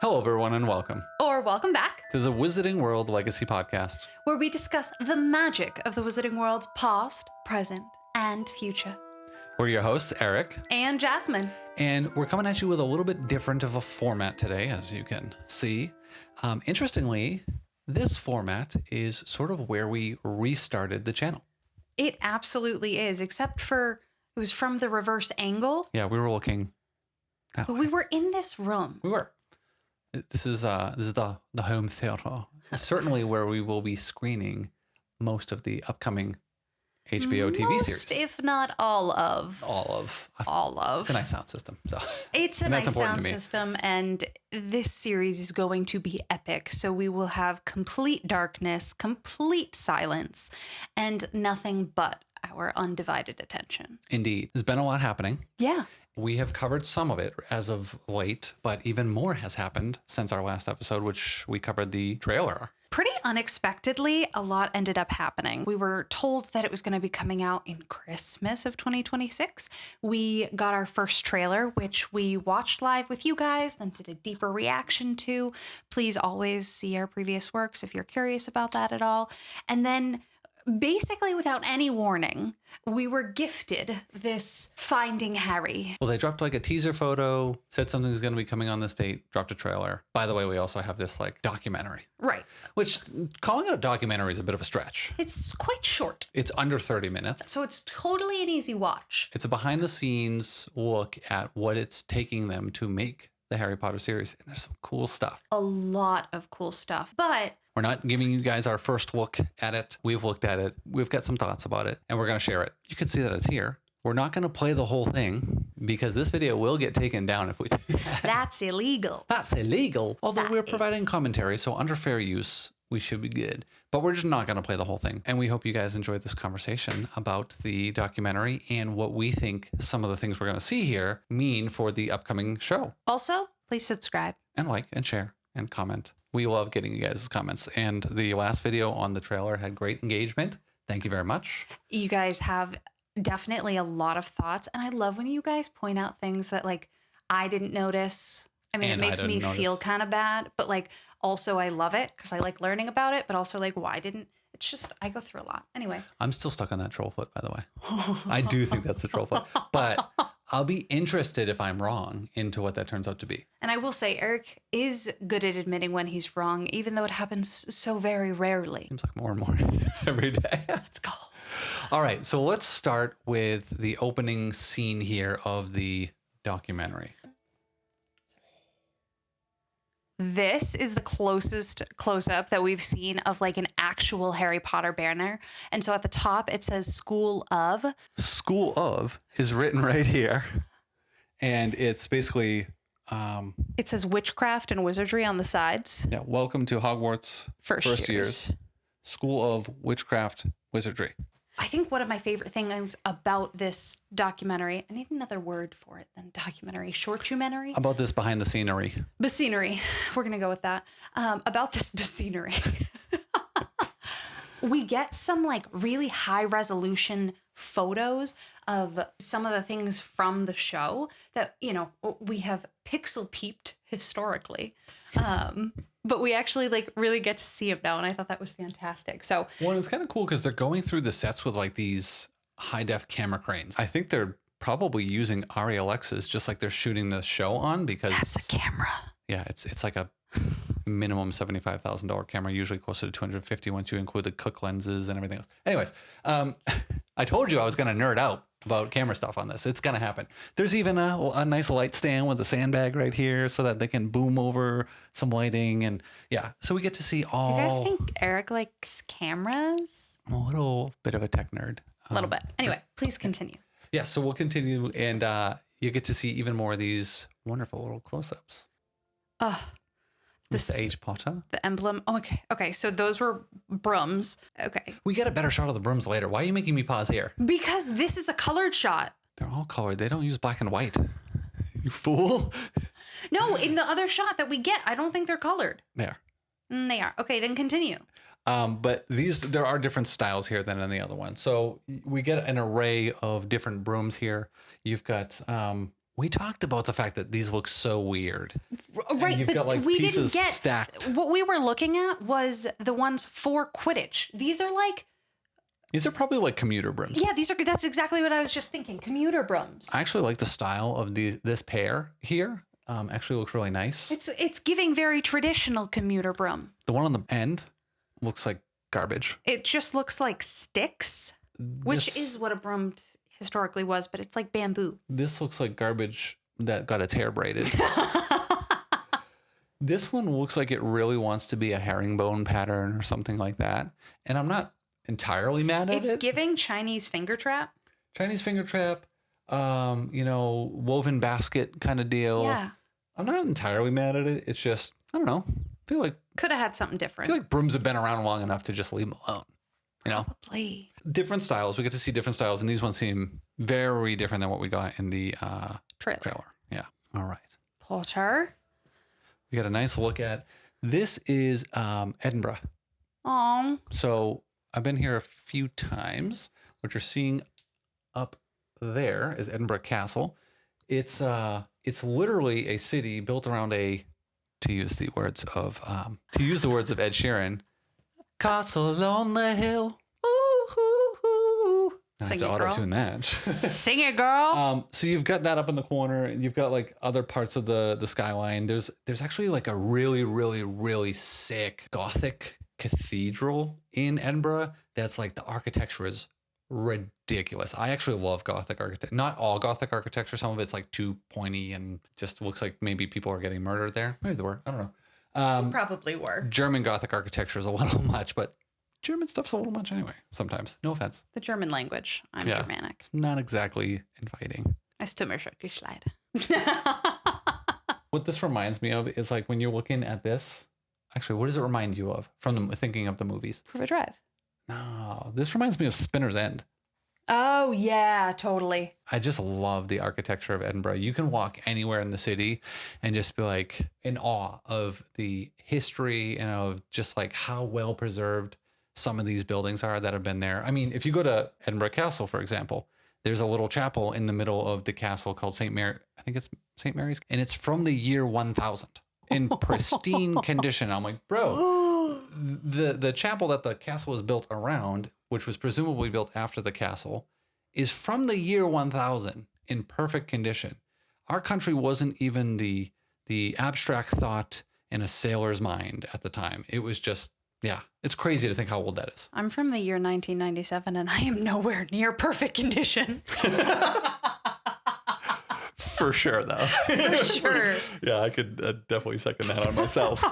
Hello, everyone, and welcome Or welcome back, to the Wizarding World Legacy Podcast. where we discuss the magic of the Wizarding World's past, present, and future. We're your hosts, Eric, And Jasmine. and we're coming at you with a little bit different of a format today, as you can see. Interestingly, this format is sort of where we restarted the channel. It absolutely is, except for it was from the reverse angle, Yeah, we were looking. but we were in this room. We were. This is the home theater. Certainly where we will be screening most of the upcoming HBO TV Most, series. if not all of. All of. It's a nice sound system. So It's a and that's nice important sound to me. system, and this series is going to be epic. So we will have complete darkness, complete silence, and nothing but our undivided attention. Indeed. There's been a lot happening. Yeah. We have covered some of it as of late, but even more has happened since our last episode, which we covered the trailer. Pretty unexpectedly, a lot ended up happening. We were told that it was going to be coming out in Christmas of 2026. We got our first trailer, which we watched live with you guys, then did a deeper reaction to. Please always see our previous works if you're curious about that at all. And then basically without any warning, we were gifted this Finding Harry. Well, they dropped like a teaser photo, said something's going to be coming on this date, dropped a trailer. By the way, we also have this like documentary, Right. which calling it a documentary is a bit of a stretch. It's quite short, It's under 30 minutes. so it's totally an easy watch. It's a behind the scenes look at what it's taking them to make the Harry Potter series. And there's some cool stuff. A lot of cool stuff. But We're not giving you guys our first look at it. We've looked at it. We've got some thoughts about it, and we're going to share it. You can see that it's here. We're not going to play the whole thing because this video will get taken down if we do that. that's illegal. That's illegal. Although That we're is. providing commentary, so under fair use, we should be good. But we're just not going to play the whole thing. And we hope you guys enjoyed this conversation about the documentary and what we think some of the things we're going to see here mean for the upcoming show. Also, please subscribe. And like and share and comment. We love getting you guys' comments. And the last video on the trailer had great engagement. Thank you very much. You guys have definitely a lot of thoughts. And I love when you guys point out things that like I didn't notice. I mean, And it I makes me didn't feel notice. kind of bad, but like also I love it because I like learning about it, but also like why didn't it's just I go through a lot. Anyway. I'm still stuck on that troll foot, by the way. I do think that's the troll foot. But I'll be interested if I'm wrong into what that turns out to be. And I will say Eric is good at admitting when he's wrong, even though it happens so very rarely. Seems like more and more every day. Let's go. All right, so let's start with the opening scene here of the documentary. This is the closest close-up that we've seen of like an actual Harry Potter banner. And so at the top, it says School of. School of is written right here. And it's basically, It says Witchcraft and Wizardry on the sides. yeah, welcome to Hogwarts First years. School of Witchcraft Wizardry. I think one of my favorite things about this documentary, I need another word for it than documentary, shortumentary? About this behind the scenery. Bassinery. We're going to go with that. About this bassinery. We get some like really high resolution photos of some of the things from the show that, you know, we have pixel peeped historically. But we actually like really get to see them now. And I thought that was fantastic. So Well, it's kind of cool because they're going through the sets with like these high def camera cranes. I think they're probably using RELXs just like they're shooting the show on because that's a camera. yeah, it's like a minimum $75,000 camera, usually closer to 250 once you include the Cook lenses and everything else. Anyways, I told you I was going to nerd out about camera stuff on this. It's going to happen. There's even a nice light stand with a sandbag right here so that they can boom over some lighting. And yeah, so we get to see all. Do you guys think Eric likes cameras? I'm a little bit of a tech nerd. A little bit. Anyway, please continue. Yeah, so we'll continue and you get to see even more of these wonderful little close-ups. Oh, Mr. H. Potter. the emblem. Oh, okay. Okay. So those were brooms. Okay. We get a better shot of the brooms later. Why are you making me pause here? Because this is a colored shot. They're all colored. They don't use black and white. You fool. No, in the other shot that we get, I don't think they're colored. There. They are. Okay, then continue. But there are different styles here than in the other one. So we get an array of different brooms here. You've got We talked about the fact that these look so weird. Right, you've but got, like, we pieces didn't get stacked. what we were looking at was the ones for Quidditch. These are like, These are probably like commuter brooms. yeah, that's exactly what I was just thinking. Commuter brooms. I actually like the style of this pair here. Actually looks really nice. It's giving very traditional commuter broom. The one on the end looks like garbage. It just looks like sticks, which This- is what a broom historically was, but it's like bamboo. This looks like garbage that got its hair braided. This one looks like it really wants to be a herringbone pattern or something like that. And I'm not entirely mad at It's it. giving Chinese finger trap. Chinese finger trap, woven basket kind of deal. Yeah. I'm not entirely mad at it. It's just, I don't know. I feel Could have had something different. like brooms have been around long enough to just leave them alone. You know? Probably. Different styles. We get to see different styles, and these ones seem very different than what we got in the trailer. Yeah. All right. Potter. We got a nice look at. This is Edinburgh. Oh. So I've been here a few times. What you're seeing up there is Edinburgh Castle. It's literally a city built around to use the words of Ed Sheeran, castle on the hill. Ooh. I have Sing to it, girl. auto-tune that. Sing it, girl. So you've got that up in the corner, and you've got like other parts of the skyline. There's actually like a really, really, really sick Gothic cathedral in Edinburgh. That's like the architecture is ridiculous. I actually love Gothic architecture. Not all Gothic architecture. Some of it's like too pointy and just looks like maybe people are getting murdered there. Maybe they were. I don't know. Probably were. German Gothic architecture is a little much, but German stuff's a little much anyway. Sometimes. No offense. The German language. I'm Yeah. Germanic. It's not exactly inviting. Es tut mir schrecklich leid. What this reminds me of is like when you're looking at this. Actually, what does it remind you of from the thinking of the movies? Prove a drive. No, this reminds me of Spinner's End. Oh, yeah, totally. I just love the architecture of Edinburgh. You can walk anywhere in the city and just be like in awe of the history and of just like how well preserved some of these buildings are that have been there. I mean, if you go to Edinburgh Castle, for example, there's a little chapel in the middle of the castle called St. Mary. I think it's St. Mary's. And it's from the year 1000 in pristine condition. I'm like, bro, the chapel that the castle is built around, which was presumably built after the castle, is from the year 1000 in perfect condition. Our country wasn't even the abstract thought in a sailor's mind at the time. It was just, yeah, it's crazy to think how old that is. I'm from the year 1997 and I am nowhere near perfect condition. For sure, though. For sure. Yeah, I could definitely second that on myself.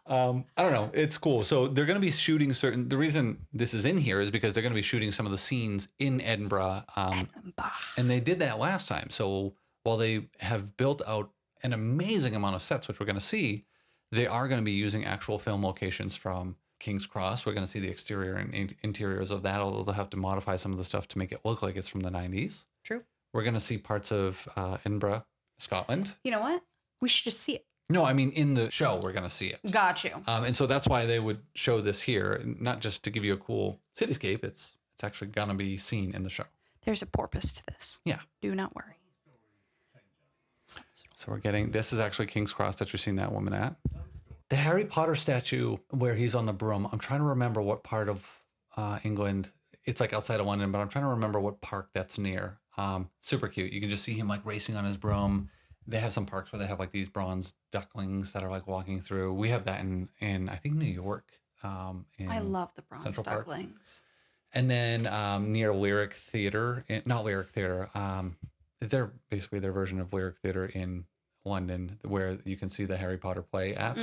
I don't know. It's cool. So they're going to be shooting the reason this is in here is because they're going to be shooting some of the scenes in Edinburgh. And they did that last time. So while they have built out an amazing amount of sets, which we're going to see, they are going to be using actual film locations from King's Cross. We're going to see the exterior and interiors of that, although they'll have to modify some of the stuff to make it look like it's from the 90s. True. We're going to see parts of Edinburgh, Scotland. You know what? We should just see it. No, I mean, in the show, we're going to see it. Got you. And so that's why they would show this here, not just to give you a cool cityscape. It's actually going to be seen in the show. There's a purpose to this. Yeah. Do not worry. So we're getting, this is actually King's Cross that you're seeing that woman at. The Harry Potter statue where he's on the broom. I'm trying to remember what part of England. It's like outside of London, but I'm trying to remember what park that's near. Super cute. You can just see him like racing on his broom. They have some parks where they have like these bronze ducklings that are like walking through. We have that in I think New York. I love the bronze Central Park. ducklings. And then near Lyric Theatre, not Lyric Theatre. They're basically their version of Lyric Theatre in London, where you can see the Harry Potter play at.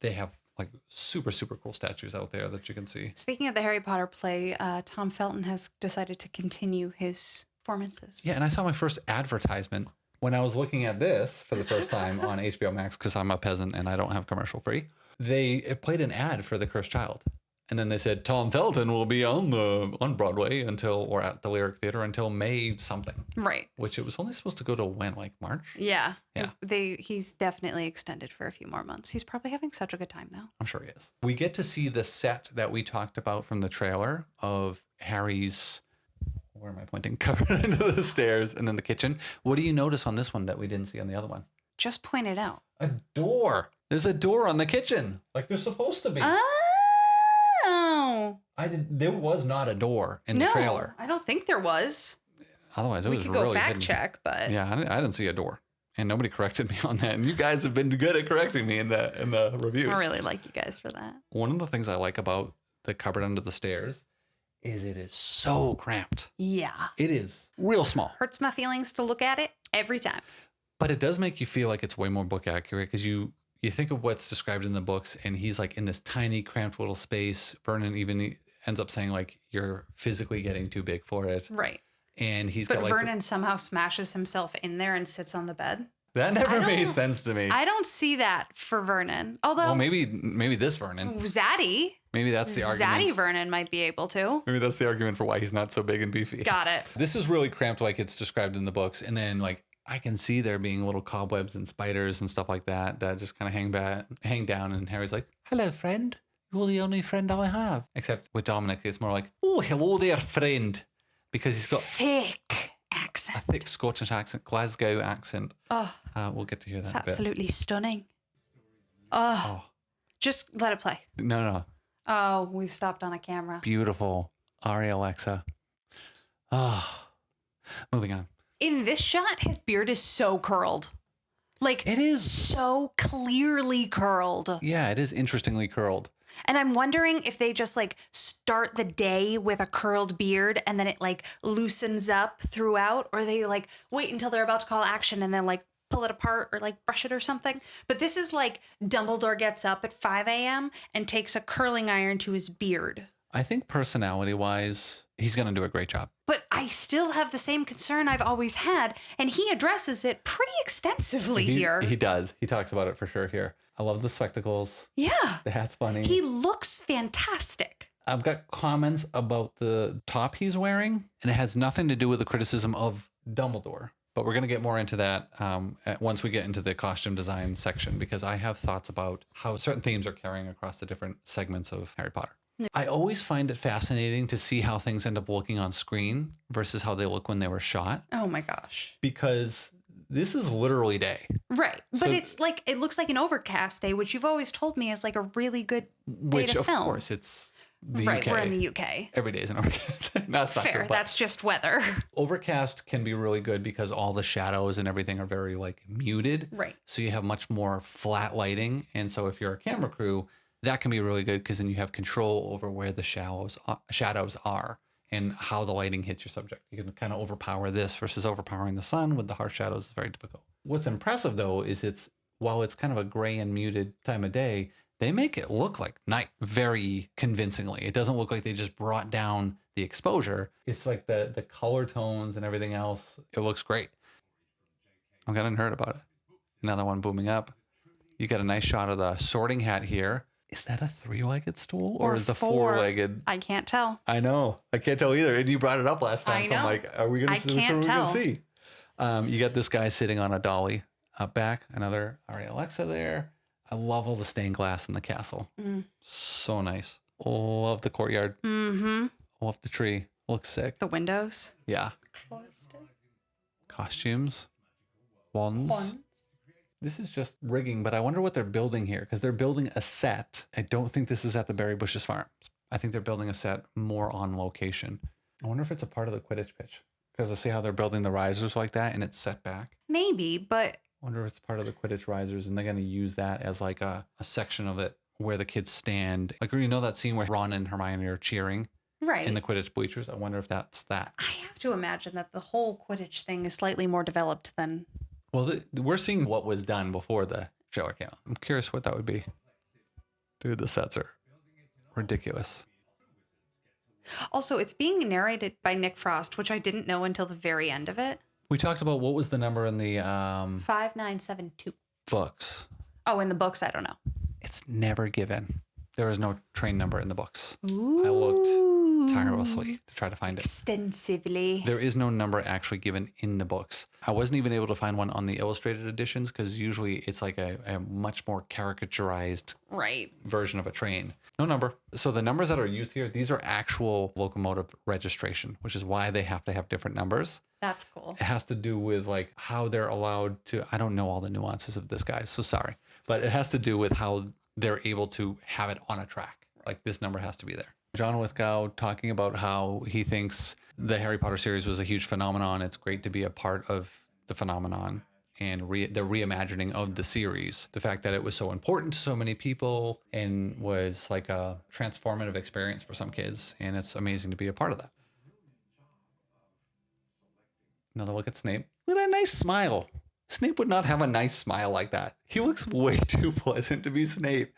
They have like super, super cool statues out there that you can see. Speaking of the Harry Potter play, Tom Felton has decided to continue his performances. Yeah, and I saw my first advertisement when I was looking at this for the first time on HBO Max, because I'm a peasant and I don't have commercial free. It played an ad for The Cursed Child. And then they said, Tom Felton will be on Broadway or at the Lyric Theatre until May something. Right. Which it was only supposed to go to when, like March? Yeah. Yeah. He's definitely extended for a few more months. He's probably having such a good time though. I'm sure he is. We get to see the set that we talked about from the trailer of Harry's where am I pointing? Covered under the stairs, and then the kitchen. What do you notice on this one that we didn't see on the other one? Just point it out. A door. There's a door on the kitchen, like there's supposed to be. Oh. There was not a door in the trailer. I don't think there was. Otherwise, it was We could really go fact hidden. check, but Yeah, I didn't see a door, and nobody corrected me on that. And you guys have been good at correcting me in the reviews. I really like you guys for that. One of the things I like about the cupboard under the stairs is it is so cramped. Yeah. It is real small. Hurts my feelings to look at it every time. But it does make you feel like it's way more book accurate because you think of what's described in the books, and he's like in this tiny, cramped little space. Vernon even ends up saying like you're physically getting too big for it. Right. And he's But got like Vernon somehow smashes himself in there and sits on the bed. that never made sense to me. I don't see that for Vernon. Although Well, maybe this Vernon. Zaddy. Maybe that's the argument. Zaddy Vernon might be able to. Maybe that's the argument for why he's not so big and beefy. Got it. This is really cramped like it's described in the books. And then like I can see there being little cobwebs and spiders and stuff like that just kind of hang down. And Harry's like, hello, friend. You're the only friend I have. Except with Dominic, it's more like, oh, hello there, friend. Because he's got Thick accent. a thick Scottish accent, Glasgow accent. Oh, We'll get to hear that it's in a bit. absolutely stunning. Oh, just let it play. No. Oh, we've stopped on a camera. Beautiful. Ari Alexa. Moving on. In this shot, his beard is so curled. Like, It is. so clearly curled. Yeah, it is interestingly curled. And I'm wondering if they just like start the day with a curled beard and then it like loosens up throughout, or they like wait until they're about to call action and then like pull it apart or like brush it or something. But this is like Dumbledore gets up at 5 a.m. and takes a curling iron to his beard. I think personality-wise, he's going to do a great job. But I still have the same concern I've always had, and he addresses it pretty extensively here. He does. He talks about it for sure here. I love the spectacles. Yeah. The hat's funny. He looks fantastic. I've got comments about the top he's wearing, and it has nothing to do with the criticism of Dumbledore. But we're going to get more into that once we get into the costume design section, because I have thoughts about how certain themes are carrying across the different segments of Harry Potter. I always find it fascinating to see how things end up looking on screen versus how they look when they were shot, Oh my gosh. because this is literally day. Right. But So- it's like, it looks like an overcast day, which you've always told me is like a really good day Which, to of film. course, it's the Right. UK. We're in the UK. Every day is an overcast. That's not Fair. true, but That's just weather. overcast can be really good because all the shadows and everything are very like muted. Right. So you have much more flat lighting. And so if you're a camera crew, that can be really good because then you have control over where the shadows are and how the lighting hits your subject. You can kind of overpower this versus overpowering the sun with the harsh shadows. It's very difficult. What's impressive though is while it's kind of a gray and muted time of day, they make it look like night very convincingly. It doesn't look like they just brought down the exposure. It's like the color tones and everything else. It looks great. I'm getting hurt about it. Another one booming up. You got a nice shot of the sorting hat here. Is that a 3-legged stool or is the 4-legged? I can't tell. I know. I can't tell either. And you brought it up last time. I So I'm know. like, are we going I to see? Which one can't are we tell. going to see? You got this guy sitting on a dolly up back. Another Ari Alexa there. I love all the stained glass in the castle. So nice. Love the courtyard. Mm-hmm. Love the tree. Looks sick. The windows. Yeah. Costumes. Wands. This is just rigging, but I wonder what they're building here because they're building a set. I don't think this is at the Berry Bushes Farms. I think they're building a set more on location. I wonder if it's a part of the Quidditch pitch because I see how they're building the risers like that and it's set back. Maybe, but I wonder if it's part of the Quidditch risers and they're going to use that as like a section of it where the kids stand. Like, you know that scene where Ron and Hermione are cheering right. in the Quidditch bleachers? I wonder if that's that. I have to imagine that the whole Quidditch thing is slightly more developed than. Well, we're seeing what was done before the trailer came out. I'm curious what that would be. Dude, the sets are ridiculous. Also, it's being narrated by Nick Frost, which I didn't know until the very end of it. We talked about what was the number in the 5972. books. Oh, in the books, I don't know. It's never given. There is no train number in the books. Ooh. I looked tirelessly to try to find it. Extensively. There is no number actually given in the books. I wasn't even able to find one on the illustrated editions because usually it's like a much more caricaturized Right. version of a train. No number. So the numbers that are used here, these are actual locomotive registration, which is why they have to have different numbers. That's cool. It has to do with like how they're allowed to, I don't know all the nuances of this, guys, so sorry. But it has to do with how they're able to have it on a track. Like this number has to be there. John Lithgow talking about how he thinks the Harry Potter series was a huge phenomenon. It's great to be a part of the phenomenon and the reimagining of the series. The fact that it was so important to so many people and was like a transformative experience for some kids. And it's amazing to be a part of that. Another look at Snape. Look at that nice smile. Snape would not have a nice smile like that. He looks way too pleasant to be Snape.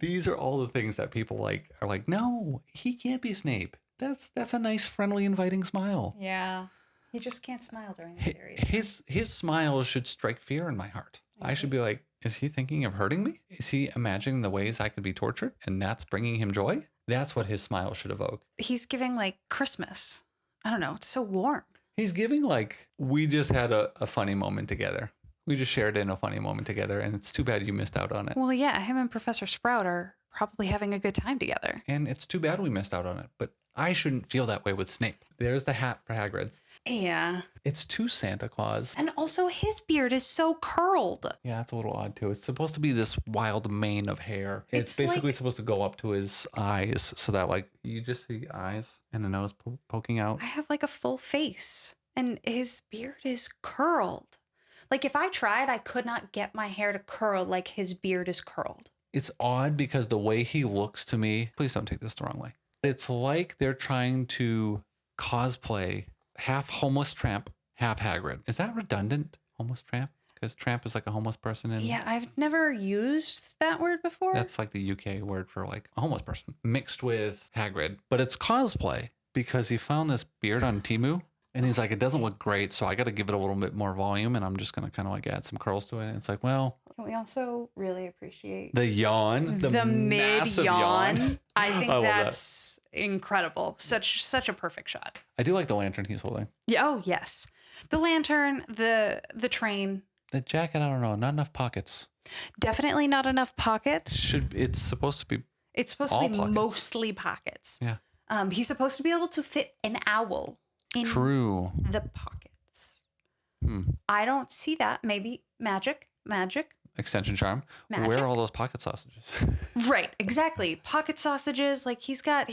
These are all the things that people like are like, no, he can't be Snape. That's a nice, friendly, inviting smile. Yeah. He just can't smile during the series. His smile should strike fear in my heart. I should be like, is he thinking of hurting me? Is he imagining the ways I could be tortured? And that's bringing him joy? That's what his smile should evoke. He's giving like Christmas. I don't know. It's so warm. He's giving like, we just had a funny moment together. We just shared in a funny moment together, and it's too bad you missed out on it. Well, yeah, him and Professor Sprout are probably having a good time together. And it's too bad we missed out on it, but I shouldn't feel that way with Snape. There's the hat for Hagrid. Yeah. It's too Santa Claus. And also his beard is so curled. Yeah, it's a little odd too. It's supposed to be this wild mane of hair. It's basically like, supposed to go up to his eyes so that like you just see eyes and a nose poking out. I have like a full face and his beard is curled. Like if I tried, I could not get my hair to curl like his beard is curled. It's odd because the way he looks to me, please don't take this the wrong way. It's like they're trying to cosplay half homeless tramp, half Hagrid. Is that redundant? Homeless tramp? Because tramp is like a homeless person. Yeah, I've never used that word before. That's like the UK word for like a homeless person mixed with Hagrid. But it's cosplay because he found this beard on Temu. And he's like, it doesn't look great, so I got to give it a little bit more volume, and I'm just going to kind of like add some curls to it. And it's like, well. Can we also really appreciate the yawn? The mid yawn. I think that's that. Incredible. Such a perfect shot. I do like the lantern he's holding. Yeah. Oh, yes. The lantern, the train. The jacket, I don't know. Not enough pockets. Definitely not enough pockets. It's supposed to be. It's supposed to be pockets. Mostly pockets. Yeah. He's supposed to be able to fit an owl in the pockets. I don't see that. Maybe magic. Extension charm. Magic. Where are all those pocket sausages? Right, exactly. Pocket sausages. Like he's got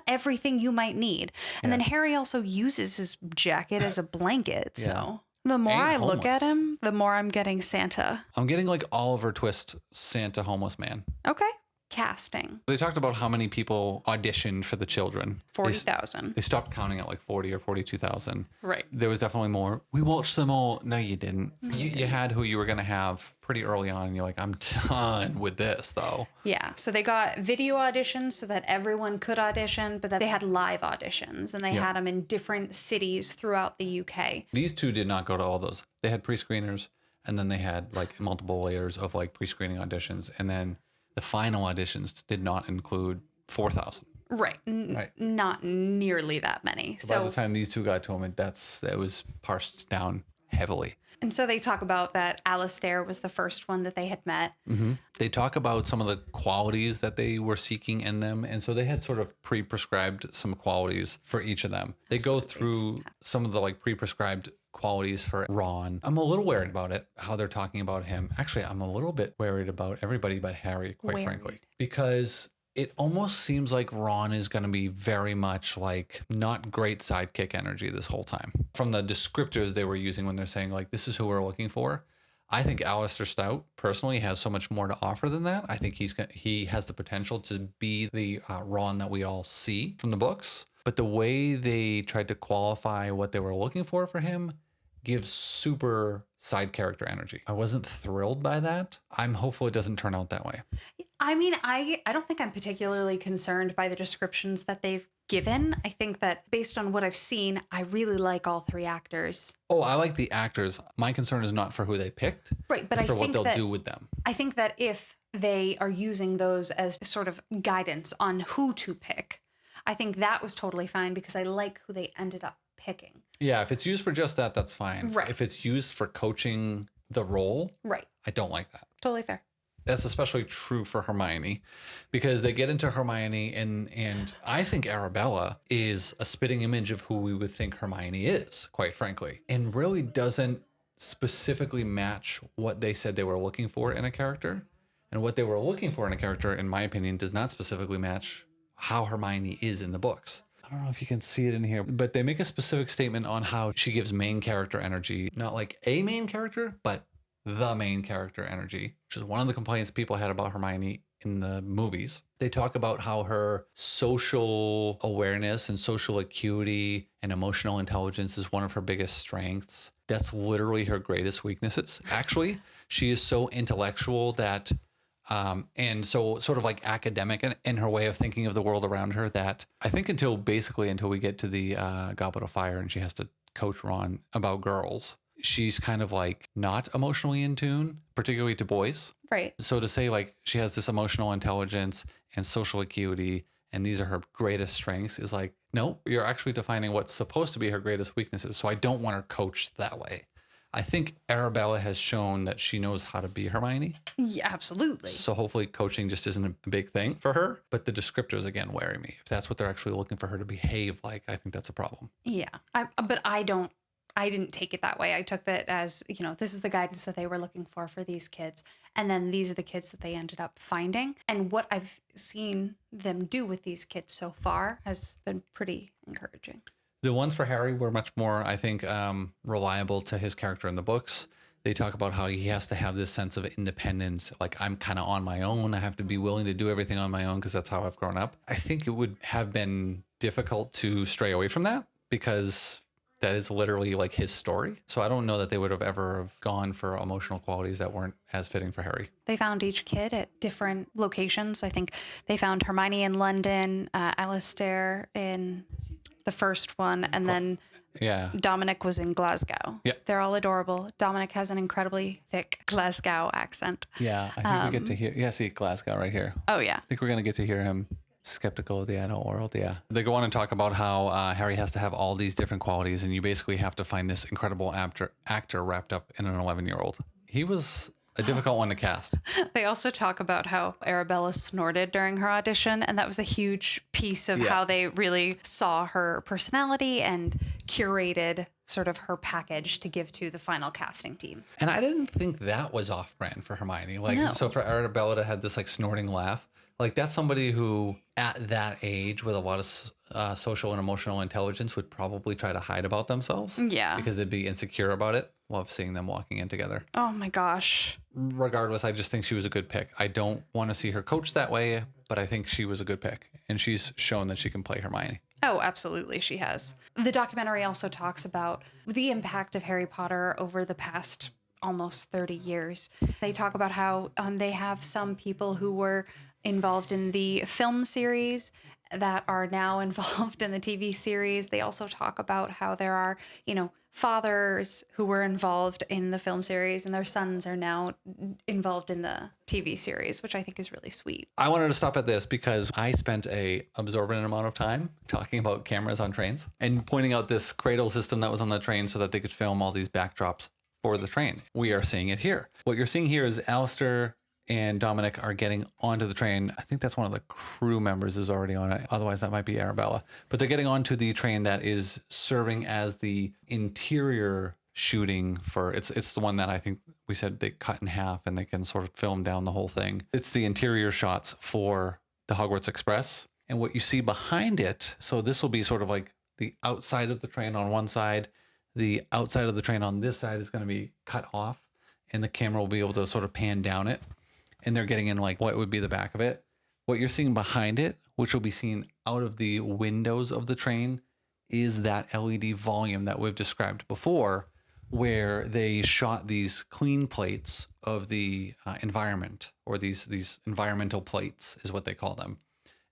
everything you might need. And then Harry also uses his jacket as a blanket. So the more I look at him, the more I'm getting Santa. I'm getting like Oliver Twist Santa homeless man. Okay. Casting. They talked about how many people auditioned for the children. 40,000. They stopped counting at like 40 or 42,000. Right. There was definitely more. We watched them all. No, you didn't. You had who you were going to have pretty early on. And you're like, I'm done with this though. Yeah. So they got video auditions so that everyone could audition, but then they had live auditions and they had them in different cities throughout the UK. These two did not go to all those. They had pre-screeners and then they had like multiple layers of like pre-screening auditions. And then the final auditions did not include 4,000. Right. Not nearly that many. So by the time these two got to him, it was parsed down heavily. And so they talk about that Alistair was the first one that they had met. Mm-hmm. They talk about some of the qualities that they were seeking in them. And so they had sort of pre-prescribed some qualities for each of them. They go through some of the like pre-prescribed qualities for Ron. I'm a little worried about it, how they're talking about him. Actually, I'm a little bit worried about everybody but Harry, quite frankly, because it almost seems like Ron is going to be very much like not great sidekick energy this whole time. From the descriptors they were using when they're saying like, this is who we're looking for. I think Alistair Stout personally has so much more to offer than that. I think he has the potential to be the Ron that we all see from the books. But the way they tried to qualify what they were looking for him gives super side character energy. I wasn't thrilled by that. I'm hopeful it doesn't turn out that way. I mean, I don't think I'm particularly concerned by the descriptions that they've given. I think that based on what I've seen, I really like all three actors. Oh, I like the actors. My concern is not for who they picked. Right, but it's for what they'll do with them. I think that if they are using those as sort of guidance on who to pick, I think that was totally fine because I like who they ended up picking. Yeah, if it's used for just that, that's fine. Right. If it's used for coaching the role, Right. I don't like that. Totally fair. That's especially true for Hermione because they get into Hermione and I think Arabella is a spitting image of who we would think Hermione is, quite frankly, and really doesn't specifically match what they said they were looking for in a character. And what they were looking for in a character, in my opinion, does not specifically match how Hermione is in the books. I don't know if you can see it in here, but they make a specific statement on how she gives main character energy, not like a main character, but the main character energy, which is one of the complaints people had about Hermione in the movies. They talk about how her social awareness and social acuity and emotional intelligence is one of her biggest strengths. That's literally her greatest weaknesses. Actually, she is so intellectual that and so sort of like academic in her way of thinking of the world around her that I think until we get to the Goblet of Fire and she has to coach Ron about girls, she's kind of like not emotionally in tune, particularly to boys. Right. So to say like she has this emotional intelligence and social acuity and these are her greatest strengths is like, no, you're actually defining what's supposed to be her greatest weaknesses. So I don't want her coached that way. I think Arabella has shown that she knows how to be Hermione. Yeah, absolutely. So hopefully coaching just isn't a big thing for her. But the descriptors, again, worry me. If that's what they're actually looking for her to behave like, I think that's a problem. Yeah. But I didn't take it that way. I took that as, this is the guidance that they were looking for these kids. And then these are the kids that they ended up finding. And what I've seen them do with these kids so far has been pretty encouraging. The ones for Harry were much more, I think, reliable to his character in the books. They talk about how he has to have this sense of independence. Like, I'm kind of on my own. I have to be willing to do everything on my own because that's how I've grown up. I think it would have been difficult to stray away from that because that is literally like his story. So I don't know that they would have ever gone for emotional qualities that weren't as fitting for Harry. They found each kid at different locations. I think they found Hermione in London, Alistair in the first one, and then Dominic was in Glasgow. Yeah. They're all adorable. Dominic has an incredibly thick Glasgow accent. Yeah, I think we get to hear, see Glasgow right here. Oh, yeah. I think we're going to get to hear him skeptical of the adult world. Yeah. They go on and talk about how Harry has to have all these different qualities, and you basically have to find this incredible actor wrapped up in an 11-year-old. He was a difficult one to cast. They also talk about how Arabella snorted during her audition, and that was a huge piece of how they really saw her personality and curated sort of her package to give to the final casting team. And I didn't think that was off-brand for Hermione. Like, No. So for Arabella to have this like snorting laugh, like that's somebody who at that age with a lot of social and emotional intelligence would probably try to hide about themselves. Yeah. Because they'd be insecure about it. Love seeing them walking in together. Oh my gosh. Regardless, I just think she was a good pick. I don't want to see her coached that way, but I think she was a good pick. And she's shown that she can play Hermione. Oh, absolutely, she has. The documentary also talks about the impact of Harry Potter over the past almost 30 years. They talk about how they have some people who were involved in the film series that are now involved in the TV series. They also talk about how there are, fathers who were involved in the film series and their sons are now involved in the TV series, which I think is really sweet. I wanted to stop at this because I spent a absorbent amount of time talking about cameras on trains and pointing out this cradle system that was on the train so that they could film all these backdrops for the train. We are seeing it here. What you're seeing here is Alistair and Dominic are getting onto the train. I think that's one of the crew members is already on it. Otherwise, that might be Arabella. But they're getting onto the train that is serving as the interior shooting for, it's the one that I think we said they cut in half and they can sort of film down the whole thing. It's the interior shots for the Hogwarts Express. And what you see behind it, so this will be sort of like the outside of the train on one side, the outside of the train on this side is going to be cut off and the camera will be able to sort of pan down it. And they're getting in like what would be the back of it. What you're seeing behind it, which will be seen out of the windows of the train, is that LED volume that we've described before, where they shot these clean plates of the environment, or these environmental plates is what they call them.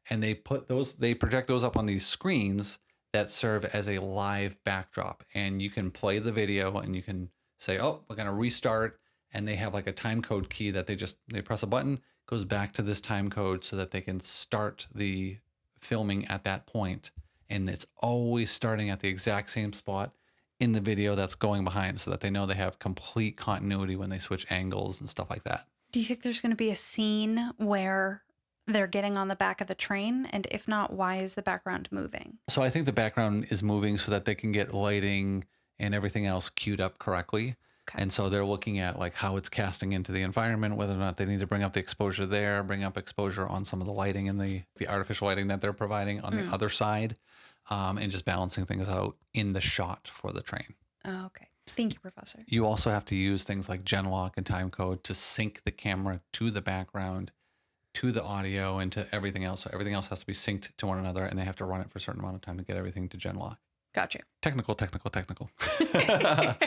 And they project those up on these screens that serve as a live backdrop. And you can play the video and you can say, oh, we're going to restart. And they have like a time code key that they press a button, goes back to this time code so that they can start the filming at that point, and it's always starting at the exact same spot in the video that's going behind, so that they know they have complete continuity when they switch angles and stuff like that. Do you think there's going to be a scene where they're getting on the back of the train? And if not, why is the background moving? So I think the background is moving so that they can get lighting and everything else queued up correctly. Okay. And so they're looking at like how it's casting into the environment, whether or not they need to bring up the exposure there, bring up exposure on some of the lighting and the artificial lighting that they're providing on the other side, and just balancing things out in the shot for the train. Oh, okay. Thank you, Professor. You also have to use things like gen lock and time code to sync the camera to the background, to the audio, and to everything else. So everything else has to be synced to one another, and they have to run it for a certain amount of time to get everything to gen lock. Got you. Technical.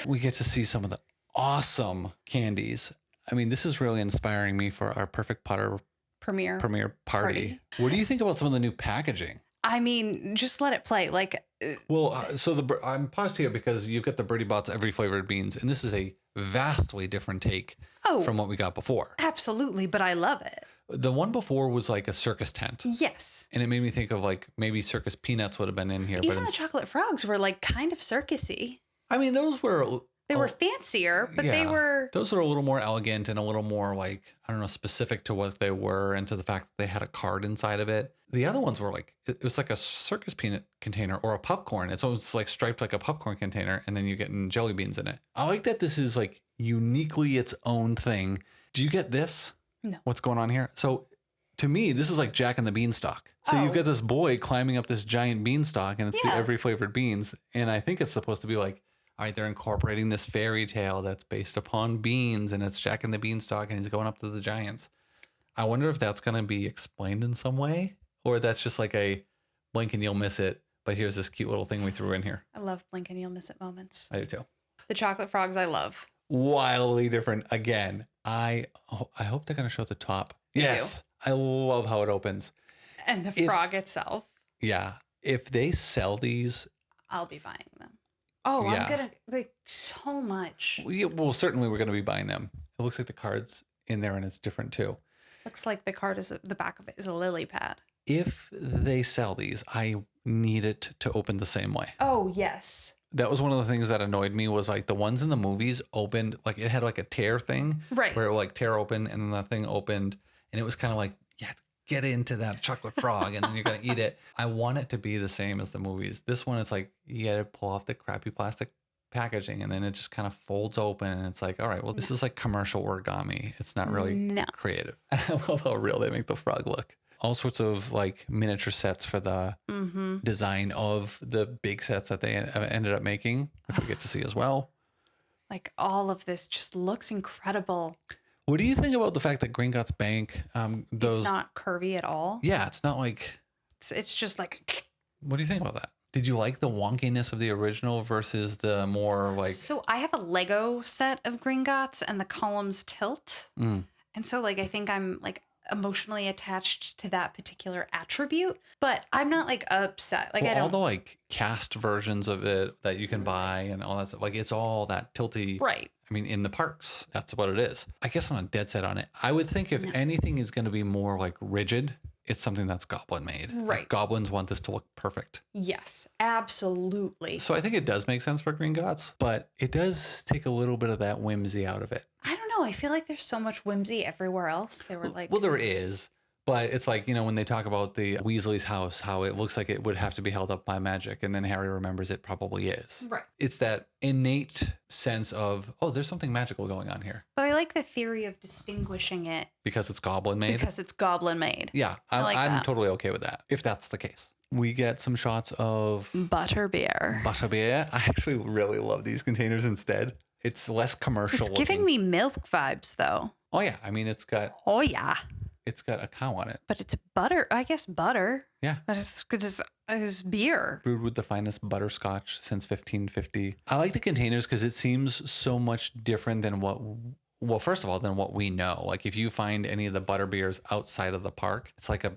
We get to see some of the awesome candies. I mean, this is really inspiring me for our Perfect Putter Premiere party. What do you think about some of the new packaging? I mean, just let it play. Like, Well, so I'm paused here because you've got the Birdie Bots every flavored beans, and this is a vastly different take from what we got before. Absolutely, but I love it. The one before was like a circus tent. Yes. And it made me think of like maybe circus peanuts would have been in here. Even the chocolate frogs were like kind of circusy. I mean, those were... They were fancier, but they were... Those are a little more elegant and a little more like, I don't know, specific to what they were and to the fact that they had a card inside of it. The other ones were like, it was like a circus peanut container or a popcorn. It's almost like striped like a popcorn container, and then you're getting jelly beans in it. I like that this is like uniquely its own thing. Do you get this? No. What's going on here? So to me, this is like Jack and the Beanstalk. So you've got this boy climbing up this giant beanstalk, and it's the every flavored beans. And I think it's supposed to be like, all right, they're incorporating this fairy tale that's based upon beans, and it's Jack and the Beanstalk, and he's going up to the giants. I wonder if that's going to be explained in some way, or that's just like a blink and you'll miss it, but here's this cute little thing we threw in here. I love blink and you'll miss it moments. I do too. The chocolate frogs I love. Wildly different. Again, I hope they're going to show the top. Yes. I love how it opens. And the frog itself. Yeah. If they sell these, I'll be buying them. Oh, yeah. I'm going to, like, so much. Well, certainly we're going to be buying them. It looks like the card's in there and it's different too. Looks like the card is, the back of it is a lily pad. If they sell these, I need it to open the same way. Oh, yes. That was one of the things that annoyed me was like the ones in the movies opened, like it had like a tear thing. Right. Where it would like tear open and then that thing opened and it was kind of like, yeah, get into that chocolate frog and then you're going to eat it. I want it to be the same as the movies. This one, it's like you got to pull off the crappy plastic packaging and then it just kind of folds open and it's like, all right, well, this is like commercial origami. It's not really creative. I love how real they make the frog look. All sorts of like miniature sets for the design of the big sets that they ended up making, which we get to see as well. Like all of this just looks incredible. What do you think about the fact that Gringotts Bank, it's not curvy at all? Yeah, it's not like... It's just like... What do you think about that? Did you like the wonkiness of the original versus the more like... So I have a Lego set of Gringotts and the columns tilt. And so like I think I'm like emotionally attached to that particular attribute, but I'm not like upset. Like, well, I don't... all the like cast versions of it that you can buy and all that stuff, like it's all that tilty. Right. I mean, in the parks, that's what it is. I guess I'm not dead set on it. I would think if anything is going to be more like rigid, it's something that's goblin made. Right. Like, goblins want this to look perfect. Yes, absolutely. So I think it does make sense for Gringotts, but it does take a little bit of that whimsy out of it. I don't know. I feel like there's so much whimsy everywhere else. They were like... Well, there is. But it's like, you know, when they talk about the Weasley's house, how it looks like it would have to be held up by magic. And then Harry remembers it probably is. Right. It's that innate sense of, oh, there's something magical going on here. But I like the theory of distinguishing it. Because it's goblin made? Because it's goblin made. Yeah, I'm totally okay with that, if that's the case. We get some shots of... Butterbeer. Butterbeer. I actually really love these containers instead. It's less commercial. It's giving me milk vibes, though. Oh, yeah. I mean, it's got... Oh, yeah. It's got a cow on it. But it's butter. I guess butter. Yeah. But it's beer. Brewed with the finest butterscotch since 1550. I like the containers because it seems so much different than what... Well, first of all, than what we know. Like, if you find any of the butter beers outside of the park, it's like a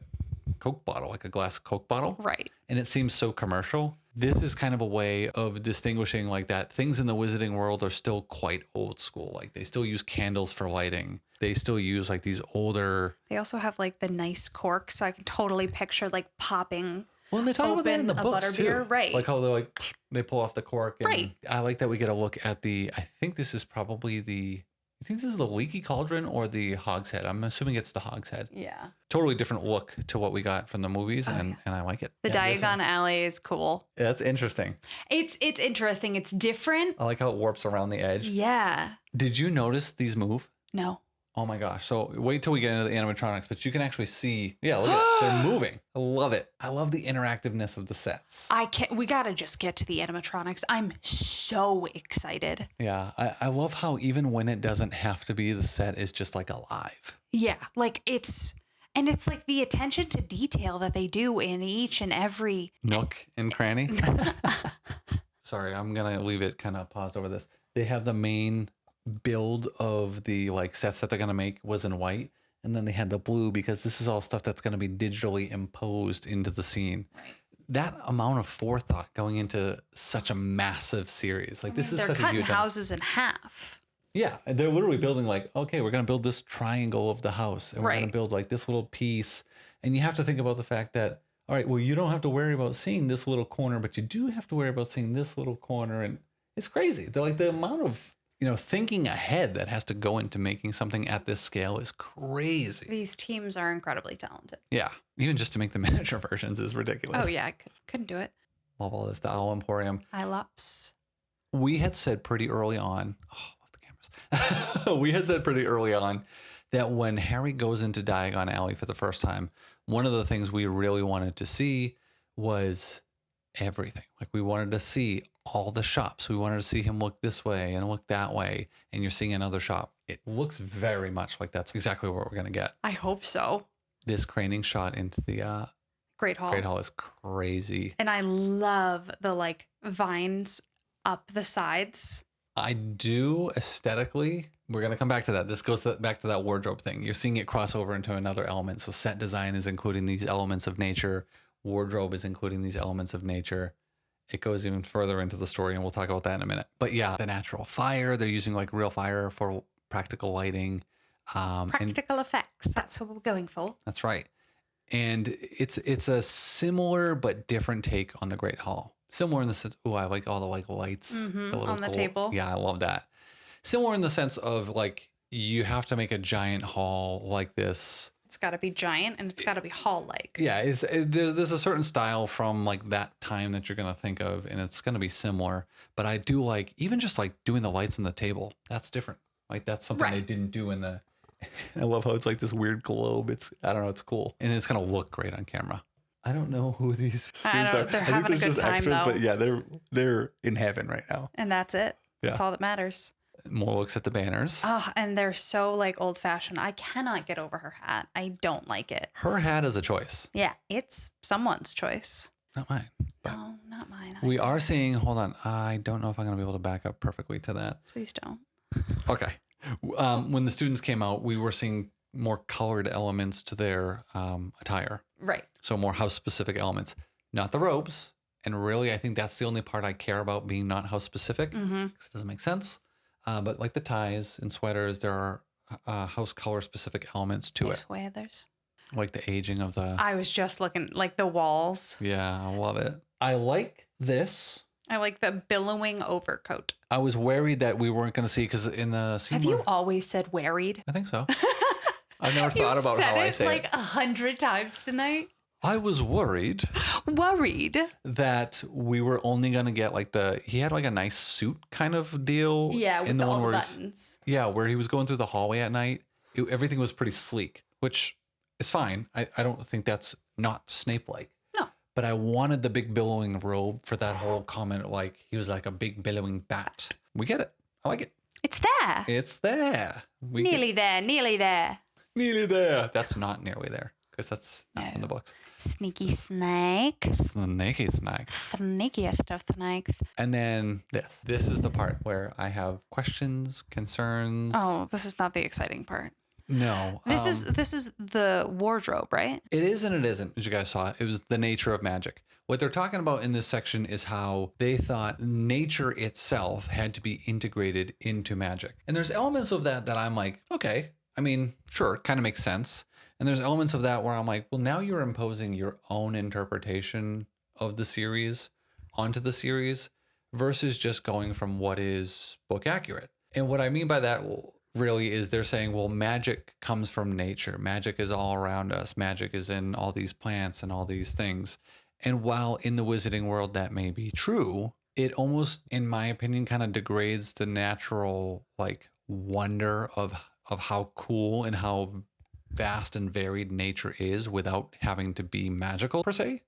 Coke bottle, like a glass Coke bottle. Right. And it seems so commercial. this is kind of a way of distinguishing like that things in the wizarding world are still quite old school. Like they still use candles for lighting. They still use like these older. They also have like the nice corks, so I can totally picture like popping. Well, and they talk about that in the Open a books too. butterbeer, right. Like how they're like, they pull off the cork. And Right. I like that we get a look at I think this is probably I think this is the leaky cauldron or the hogshead. I'm assuming it's the hogshead. Yeah. Totally different look to what we got from the movies, and I like it. The Yeah, Diagon Alley is cool. that's interesting. It's interesting. It's different. I like how it warps around the edge. Yeah. Did you notice these move? No. Oh my gosh. So wait till we get into the animatronics, but you can actually see, yeah, look at it. They're moving. I love it. I love the interactiveness of the sets. We gotta just get to the animatronics. I'm so excited. Yeah. I love how even when it doesn't have to be, the set is just like alive. Yeah. Like it's like the attention to detail that they do in each and every Nook and cranny. Sorry, I'm going to leave it kind of paused over this. They have the main build of the like sets that they're going to make was in white. And then they had the blue because this is all stuff that's going to be digitally imposed into the scene. Right. That amount of forethought going into such a massive series. Like this is they're such a cutting huge houses in half. Yeah, and they're literally building like, okay, we're going to build this triangle of the house and we're going to build like this little piece. And you have to think about the fact that, all right, well, you don't have to worry about seeing this little corner, but you do have to worry about seeing this little corner. And it's crazy. They're like the amount of, thinking ahead that has to go into making something at this scale is crazy. These teams are incredibly talented. Yeah, even just to make the miniature versions is ridiculous. Oh yeah, I couldn't do it. Love all this, the Owl Emporium. Ilops. We had said pretty early on, we had said pretty early on that when Harry goes into Diagon Alley for the first time, one of the things we really wanted to see was everything. Like we wanted to see all the shops. We wanted to see him look this way and look that way. And you're seeing another shop. It looks very much like that's exactly what we're going to get. I hope so. This craning shot into the Great Hall. Great Hall is crazy. And I love the like vines up the sides. I do aesthetically. We're going to come back to that. This goes back to that wardrobe thing. You're seeing it cross over into another element. So set design is including these elements of nature. Wardrobe is including these elements of nature. It goes even further into the story, and we'll talk about that in a minute. But yeah, the natural fire, they're using like real fire for practical lighting. Practical effects. That's what we're going for. That's right. And it's a similar but different take on the Great Hall. Similar in the sense, I like all the like lights. The on the table. Yeah, I love that. Similar in the sense of like you have to make a giant hall like this. It's got to be giant and it's got to be hall-like. Yeah, there's a certain style from like that time that you're going to think of, and it's going to be similar. But I do like even just like doing the lights on the table. That's different. Like that's something they didn't do in the. I love how it's like this weird globe. I don't know. It's cool, and it's going to look great on camera. I don't know who these students are. They're having a good time though. But yeah, they're in heaven right now. And that's it. Yeah. That's all that matters. More looks at the banners. Oh, and they're so like old fashioned. I cannot get over her hat. I don't like it. Her hat is a choice. Yeah, it's someone's choice. Not mine. No, not mine. We are seeing, hold on. I don't know if I'm going to be able to back up perfectly to that. Please don't. Okay. When the students came out, we were seeing more colored elements to their attire. Right. So more house specific elements, not the robes. And really, I think that's the only part I care about being not house specific. Because it doesn't make sense. But like the ties and sweaters, there are house color specific elements to it. Sweaters. Like the aging of the... I was just looking, like the walls. Yeah, I love it. I like this. I like the billowing overcoat. I was worried that we weren't going to see, because in the scene... Have you always said worried? I think so. I've never thought about how I say it. Like 100 times tonight. I was worried that we were only going to get like he had like a nice suit kind of deal. Yeah, with all the buttons. Yeah, where he was going through the hallway at night. Everything was pretty sleek, which is fine. I don't think that's not Snape-like. No. But I wanted the big billowing robe for that whole comment. Like he was like a big billowing bat. We get it. I like it. It's there. It's there. Nearly there. Nearly there. Nearly there. That's not nearly there. Because that's not in the books. Sneaky snake. Sneaky snake. Sneakiest of snakes. And then this. This is the part where I have questions, concerns. Oh, this is not the exciting part. No. This is the wardrobe, right? It is and it isn't, as you guys saw. It was the nature of magic. What they're talking about in this section is how they thought nature itself had to be integrated into magic. And there's elements of that I'm like, okay, I mean, sure, kind of makes sense. And there's elements of that where I'm like, well, now you're imposing your own interpretation of the series onto the series versus just going from what is book accurate. And what I mean by that really is they're saying, well, magic comes from nature. Magic is all around us. Magic is in all these plants and all these things. And while in the wizarding world that may be true, it almost, in my opinion, kind of degrades the natural like wonder of how cool and how vast and varied nature is without having to be magical per se.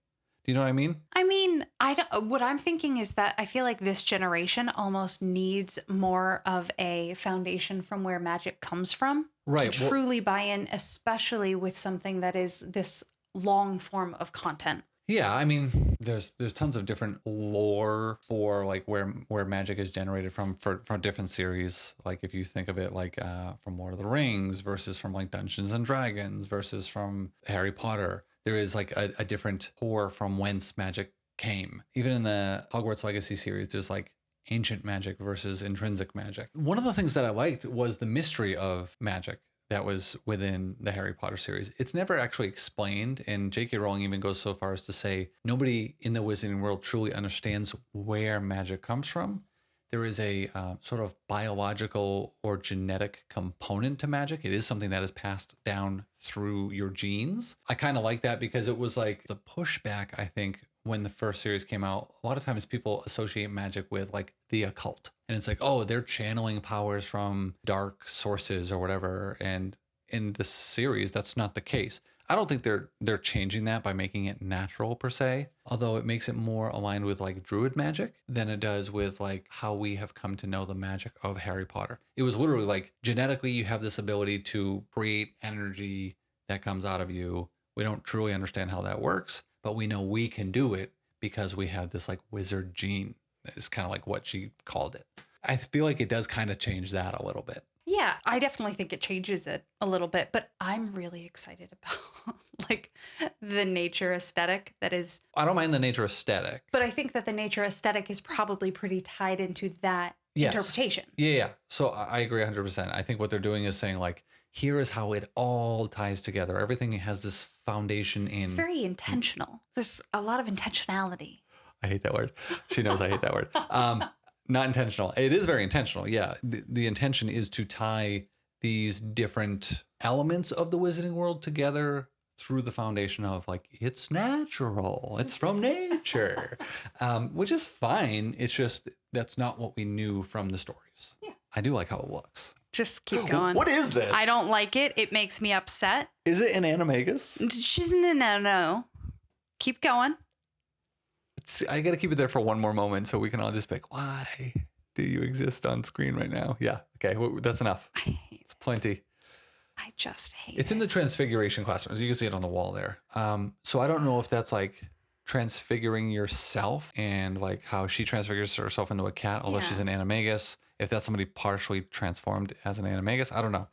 Do you know what I mean? I mean, I don't, what I'm thinking is that I feel like this generation almost needs more of a foundation from where magic comes from Right. to truly buy in, especially with something that is this long form of content. Yeah, I mean, there's tons of different lore for like where magic is generated from for different series. Like if you think of it like from Lord of the Rings versus from like Dungeons and Dragons versus from Harry Potter, there is like a different core from whence magic came. Even in the Hogwarts Legacy series, there's like ancient magic versus intrinsic magic. One of the things that I liked was the mystery of magic that was within the Harry Potter series. It's never actually explained, and J.K. Rowling even goes so far as to say nobody in the wizarding world truly understands where magic comes from. There is a sort of biological or genetic component to magic. It is something that is passed down through your genes. I kind of like that because it was like the pushback, I think, when the first series came out. A lot of times people associate magic with like the occult. And it's like, oh, they're channeling powers from dark sources or whatever. And in this series, that's not the case. I don't think they're changing that by making it natural per se, although it makes it more aligned with like druid magic than it does with like how we have come to know the magic of Harry Potter. It was literally like genetically you have this ability to create energy that comes out of you. We don't truly understand how that works, but we know we can do it because we have this like wizard gene. It's kind of like what she called it. I feel like it does kind of change that a little bit. Yeah, I definitely think it changes it a little bit, but I'm really excited about like the nature aesthetic that is. I don't mind the nature aesthetic. But I think that the nature aesthetic is probably pretty tied into that interpretation. Yeah. So I agree 100%. I think what they're doing is saying like, here is how it all ties together. Everything has this foundation in. It's very intentional. There's a lot of intentionality. I hate that word. She knows I hate that word. Not intentional. It is very intentional. Yeah. The intention is to tie these different elements of the wizarding world together through the foundation of like, it's natural. It's from nature, which is fine. It's just, that's not what we knew from the stories. Yeah. I do like how it looks. Just keep going. What is this? I don't like it. It makes me upset. Is it an animagus? She's no. Keep going. I got to keep it there for one more moment so we can all just be like, why do you exist on screen right now? Yeah. Okay. Well, that's enough. It's plenty. I just hate It's in the transfiguration classrooms. You can see it on the wall there. So I don't know if that's like transfiguring yourself and like how she transfigures herself into a cat, although she's an animagus. If that's somebody partially transformed as an animagus, I don't know.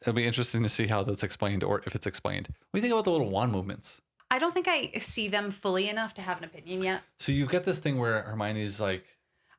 It'll be interesting to see how that's explained or if it's explained. What do you think about the little wand movements? I don't think I see them fully enough to have an opinion yet. So you've got this thing where Hermione's like...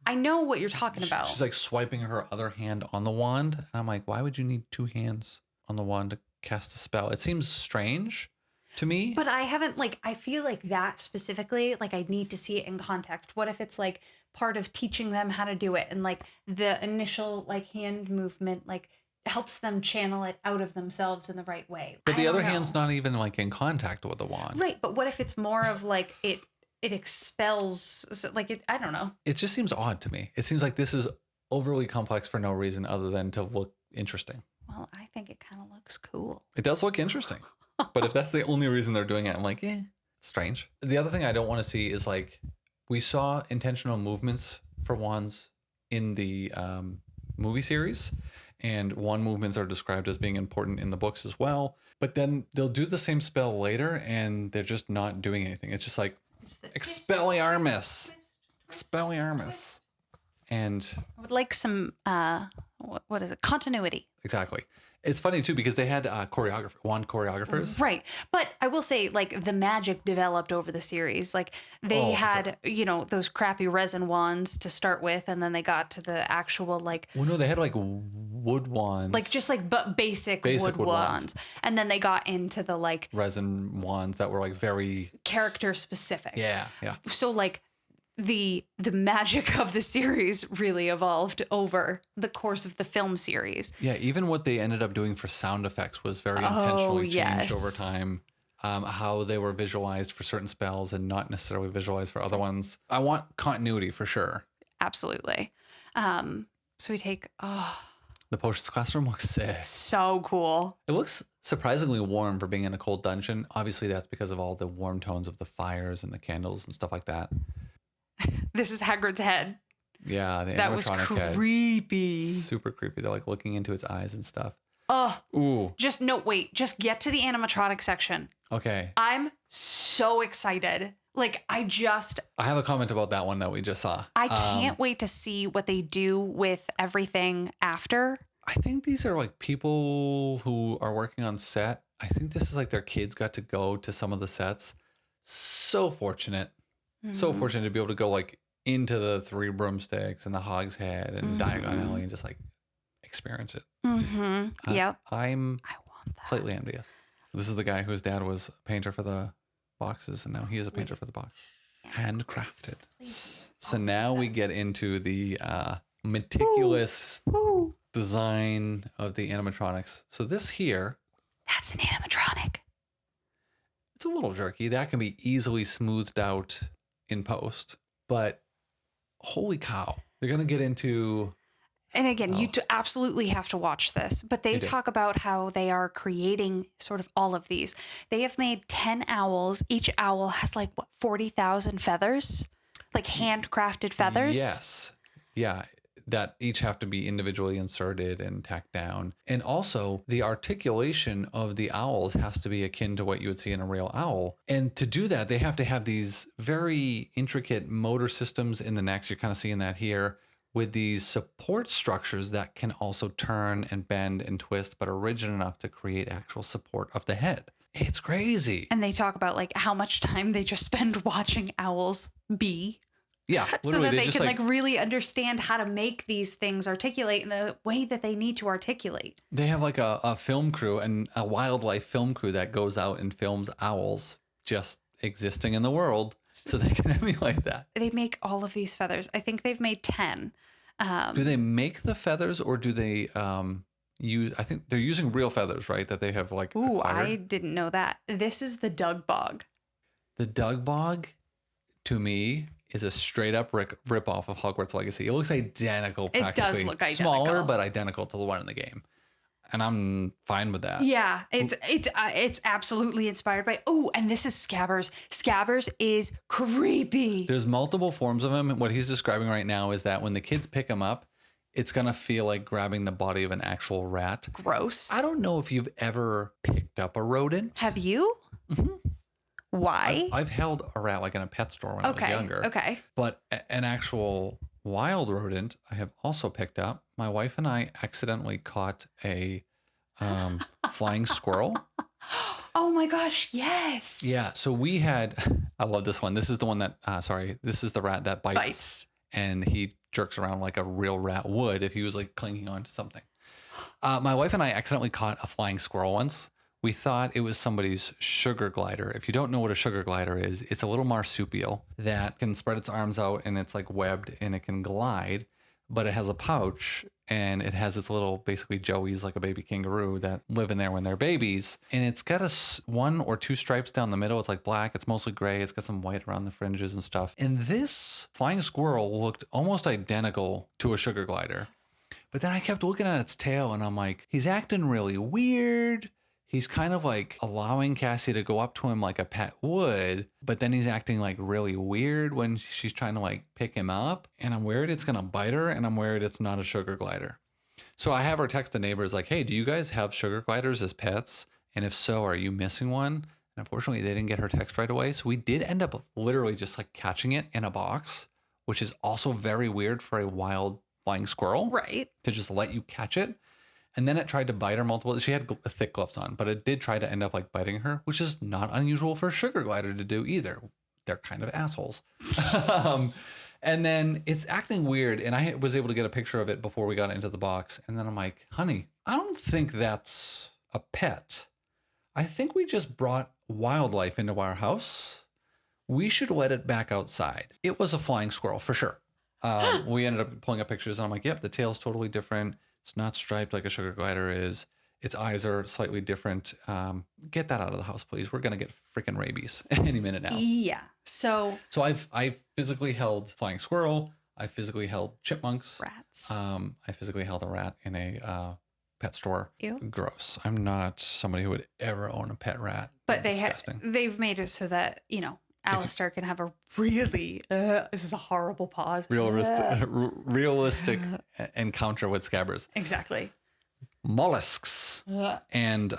I know what you're talking about. She's like swiping her other hand on the wand. And I'm like, why would you need two hands on the wand to cast a spell? It seems strange to me. But I haven't, like, I feel like that specifically, like, I need to see it in context. What if it's, like, part of teaching them how to do it? And, like, the initial, like, hand movement, like, helps them channel it out of themselves in the right way. But the other hand's not even, like, in contact with the wand. Right, but what if it's more of, like, it expels, like, it, I don't know. It just seems odd to me. It seems like this is overly complex for no reason other than to look interesting. Well, I think it kind of looks cool. It does look interesting. But if that's the only reason they're doing it, I'm like, it's strange. The other thing I don't want to see is like, we saw intentional movements for wands in the movie series, and wand movements are described as being important in the books as well. But then they'll do the same spell later, and they're just not doing anything. It's just like, Expelliarmus. Expelliarmus. And I would like some, what is it? Continuity. Exactly. It's funny too because they had wand choreographers. Right. But I will say, like, the magic developed over the series. Like, they had, those crappy resin wands to start with, and then they got to the actual, like, Well, no, they had like wood wands. like, just like basic wood wands. And then they got into the, like, resin wands that were like very character specific. Yeah. So, like, the magic of the series really evolved over the course of the film series. Yeah, even what they ended up doing for sound effects was very intentionally changed over yes. time. How they were visualized for certain spells and not necessarily visualized for other ones. I want continuity for sure. Absolutely. So we take, The potions classroom looks sick. so cool. It looks surprisingly warm for being in a cold dungeon. Obviously, that's because of all the warm tones of the fires and the candles and stuff like that. This is Hagrid's head. Yeah, the That was animatronic head. creepy. Super creepy. They're like looking into his eyes and stuff. Ooh. Just get to the animatronic section. Okay. I'm so excited. Like, I have a comment about that one that we just saw. I can't wait to see what they do with everything after. I think these are like people who are working on set. I think this is like their kids got to go to some of the sets. So fortunate. So fortunate to be able to go like into the Three Broomsticks and the Hog's Head and Diagon Alley and just like experience it. Yep. I want that. Slightly envious. This is the guy whose dad was a painter for the boxes and now he is a painter for the box. Handcrafted. So now we get into the meticulous design of the animatronics. So this here. That's an animatronic. It's a little jerky. That can be easily smoothed out in post, but holy cow, they're going to get into. And again, you absolutely have to watch this, but they talk about how they are creating sort of all of these. They have made 10 owls. Each owl has like 40,000 feathers, like handcrafted feathers. Yes. Yeah. That each have to be individually inserted and tacked down. And also the articulation of the owls has to be akin to what you would see in a real owl. And to do that, they have to have these very intricate motor systems in the necks. You're kind of seeing that here with these support structures that can also turn and bend and twist, but are rigid enough to create actual support of the head. It's crazy. And they talk about like how much time they just spend watching owls be. Yeah, so that they can like really understand how to make these things articulate in the way that they need to articulate. They have like a film crew and a wildlife film crew that goes out and films owls just existing in the world so they can emulate that. They make all of these feathers. I think they've made 10. Do they make the feathers or do they use, I think they're using real feathers, right? That they have like Ooh, acquired. I didn't know that. This is the Doug Bog. The Doug Bog, to me, is a straight up rip off of Hogwarts Legacy. It looks identical, practically. It does look identical. Smaller, but identical to the one in the game. And I'm fine with that. Yeah, it's absolutely inspired by. Oh, and this is Scabbers. Scabbers is creepy. There's multiple forms of him. What he's describing right now is that when the kids pick him up, it's going to feel like grabbing the body of an actual rat. Gross. I don't know if you've ever picked up a rodent. Have you? Mm-hmm. Why? I've held a rat like in a pet store when I was younger. Okay. But an actual wild rodent I have also picked up. My wife and I accidentally caught a flying squirrel. Oh my gosh, yes. Yeah. So we had, I love this one. This is the one that, this is the rat that bites. And he jerks around like a real rat would if he was like clinging onto something. My wife and I accidentally caught a flying squirrel once. We thought it was somebody's sugar glider. If you don't know what a sugar glider is, it's a little marsupial that can spread its arms out and it's like webbed and it can glide, but it has a pouch and it has its little basically joeys like a baby kangaroo that live in there when they're babies. And it's got one or two stripes down the middle. It's like black. It's mostly gray. It's got some white around the fringes and stuff. And this flying squirrel looked almost identical to a sugar glider. But then I kept looking at its tail and I'm like, he's acting really weird. He's kind of like allowing Cassie to go up to him like a pet would, but then he's acting like really weird when she's trying to like pick him up. And I'm worried it's going to bite her and I'm worried it's not a sugar glider. So I have her text the neighbors like, hey, do you guys have sugar gliders as pets? And if so, are you missing one? And unfortunately, they didn't get her text right away. So we did end up literally just like catching it in a box, which is also very weird for a wild flying squirrel. Right. To just let you catch it. And then it tried to bite her multiple. She had thick gloves on, but it did try to end up like biting her, which is not unusual for a sugar glider to do either. They're kind of assholes. And then it's acting weird. And I was able to get a picture of it before we got into the box. And then I'm like, honey, I don't think that's a pet. I think we just brought wildlife into our house. We should let it back outside. It was a flying squirrel for sure. We ended up pulling up pictures and I'm like, yep, the tail's totally different. It's not striped like a sugar glider is. Its eyes are slightly different. Get that out of the house, please. We're going to get freaking rabies any minute now. Yeah. So I've physically held flying squirrel. I physically held chipmunks. rats. I physically held a rat in a pet store. Ew. Gross. I'm not somebody who would ever own a pet rat. But Disgusting. they've made it so that, Alistair can have a really, this is a horrible pause. Realistic encounter with scabbers. Exactly. Mollusks and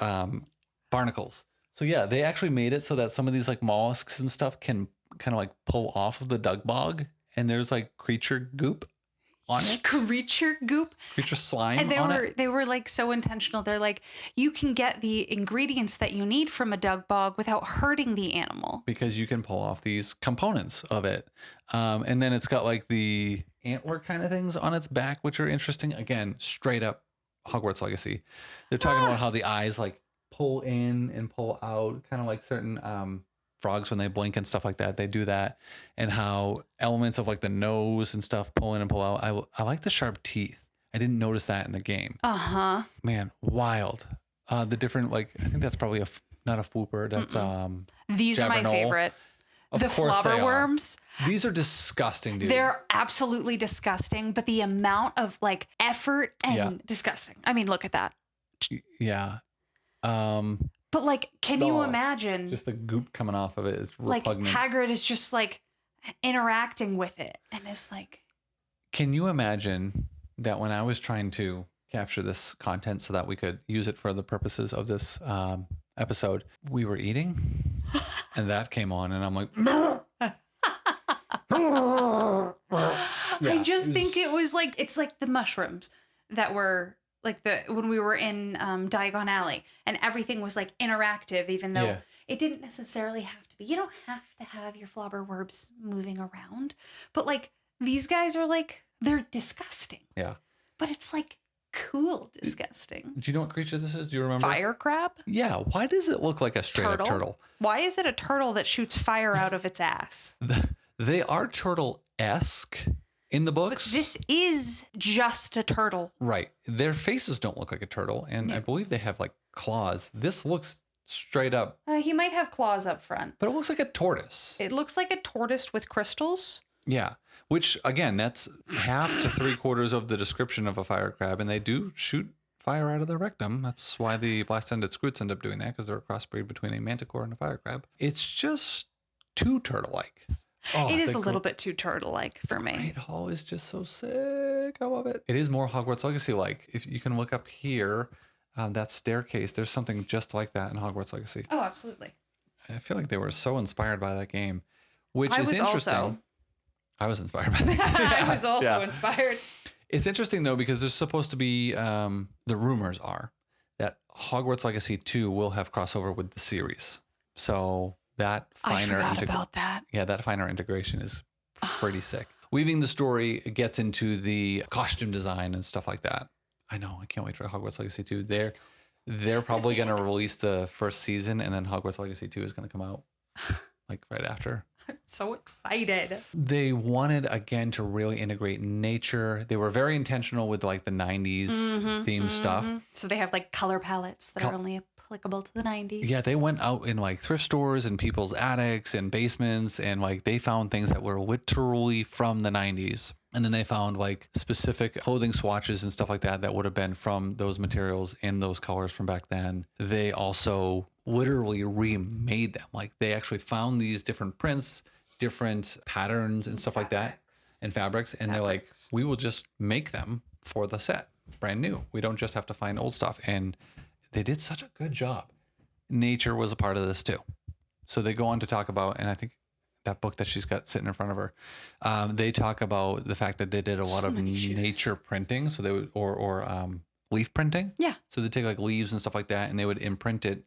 barnacles. So yeah, they actually made it so that some of these like mollusks and stuff can kind of like pull off of the dug bog, and there's like creature goop on it. Creature goop. Creature slime And on it. they were like so intentional. They're like, you can get the ingredients that you need from a dug bog without hurting the animal. Because you can pull off these components of it. And then it's got like the antler kind of things on its back, which are interesting. Again, straight up Hogwarts Legacy. They're talking about how the eyes like pull in and pull out, kind of like certain frogs when they blink and stuff like that. They do that. And how elements of like the nose and stuff pull in and pull out. I like the sharp teeth. I didn't notice that in the game. Uh-huh. Man, wild. The different, like, I think that's probably not a fwooper. That's These are my Jabbernoll. favorite. Of The course they are. flobberworms. These are disgusting, dude. They're absolutely disgusting, but the amount of like effort and disgusting. I mean, look at that. Yeah. But like, can you imagine Just the goop coming off of it is like repugnant. Hagrid is just like interacting with it and it's like, Can you imagine that when I was trying to capture this content so that we could use it for the purposes of this episode, we were eating and that came on and I'm like, I just think it was like, it's like the mushrooms that were like when we were in Diagon Alley and everything was like interactive, even though it didn't necessarily have to be. You don't have to have your flobberworms moving around, but like these guys are like, they're disgusting. Yeah. But it's like cool disgusting. Do you know what creature this is? Do you remember? Fire crab? Yeah. Why does it look like a straight up turtle? Why is it a turtle that shoots fire out of its ass? They are turtle-esque in the books. This is just a turtle. Right. Their faces don't look like a turtle. And I believe they have like claws. This looks straight up. He might have claws up front. But it looks like a tortoise. It looks like a tortoise with crystals. Yeah. Which, again, that's half to 3/4 of the description of a fire crab. And they do shoot fire out of their rectum. That's why the blast-ended scroots end up doing that, because they're a crossbreed between a manticore and a fire crab. It's just too turtle-like. Oh, it is a little bit too turtle-like for me. Great Hall is just so sick. I love it. It is more Hogwarts Legacy-like. If you can look up here, that staircase, there's something just like that in Hogwarts Legacy. Oh, absolutely. I feel like they were so inspired by that game, which I is was interesting. also. I was inspired by that. I was also inspired. It's interesting, though, because there's supposed to be, the rumors are that Hogwarts Legacy 2 will have crossover with the series. So that finer I forgot about that. Yeah, that finer integration is pretty sick. Weaving the story gets into the costume design and stuff like that. I know. I can't wait for Hogwarts Legacy 2. They're probably going to release the first season, and then Hogwarts Legacy 2 is going to come out like right after. I'm so excited. They wanted, again, to really integrate nature. They were very intentional with like the 90s theme stuff. So they have like color palettes that are only applicable to the 90s. Yeah, they went out in like thrift stores and people's attics and basements, and like they found things that were literally from the 90s. And then they found like specific clothing swatches and stuff like that that would have been from those materials and those colors from back then. They also literally remade them. Like they actually found these different prints, different patterns and stuff like that, and fabrics. And they're like, we will just make them for the set, brand new. We don't just have to find old stuff. And they did such a good job. Nature was a part of this too. So they go on to talk about, and I think that book that she's got sitting in front of her, they talk about the fact that they did a lot of nature printing. So they would, or leaf printing. Yeah. So they take like leaves and stuff like that, and they would imprint it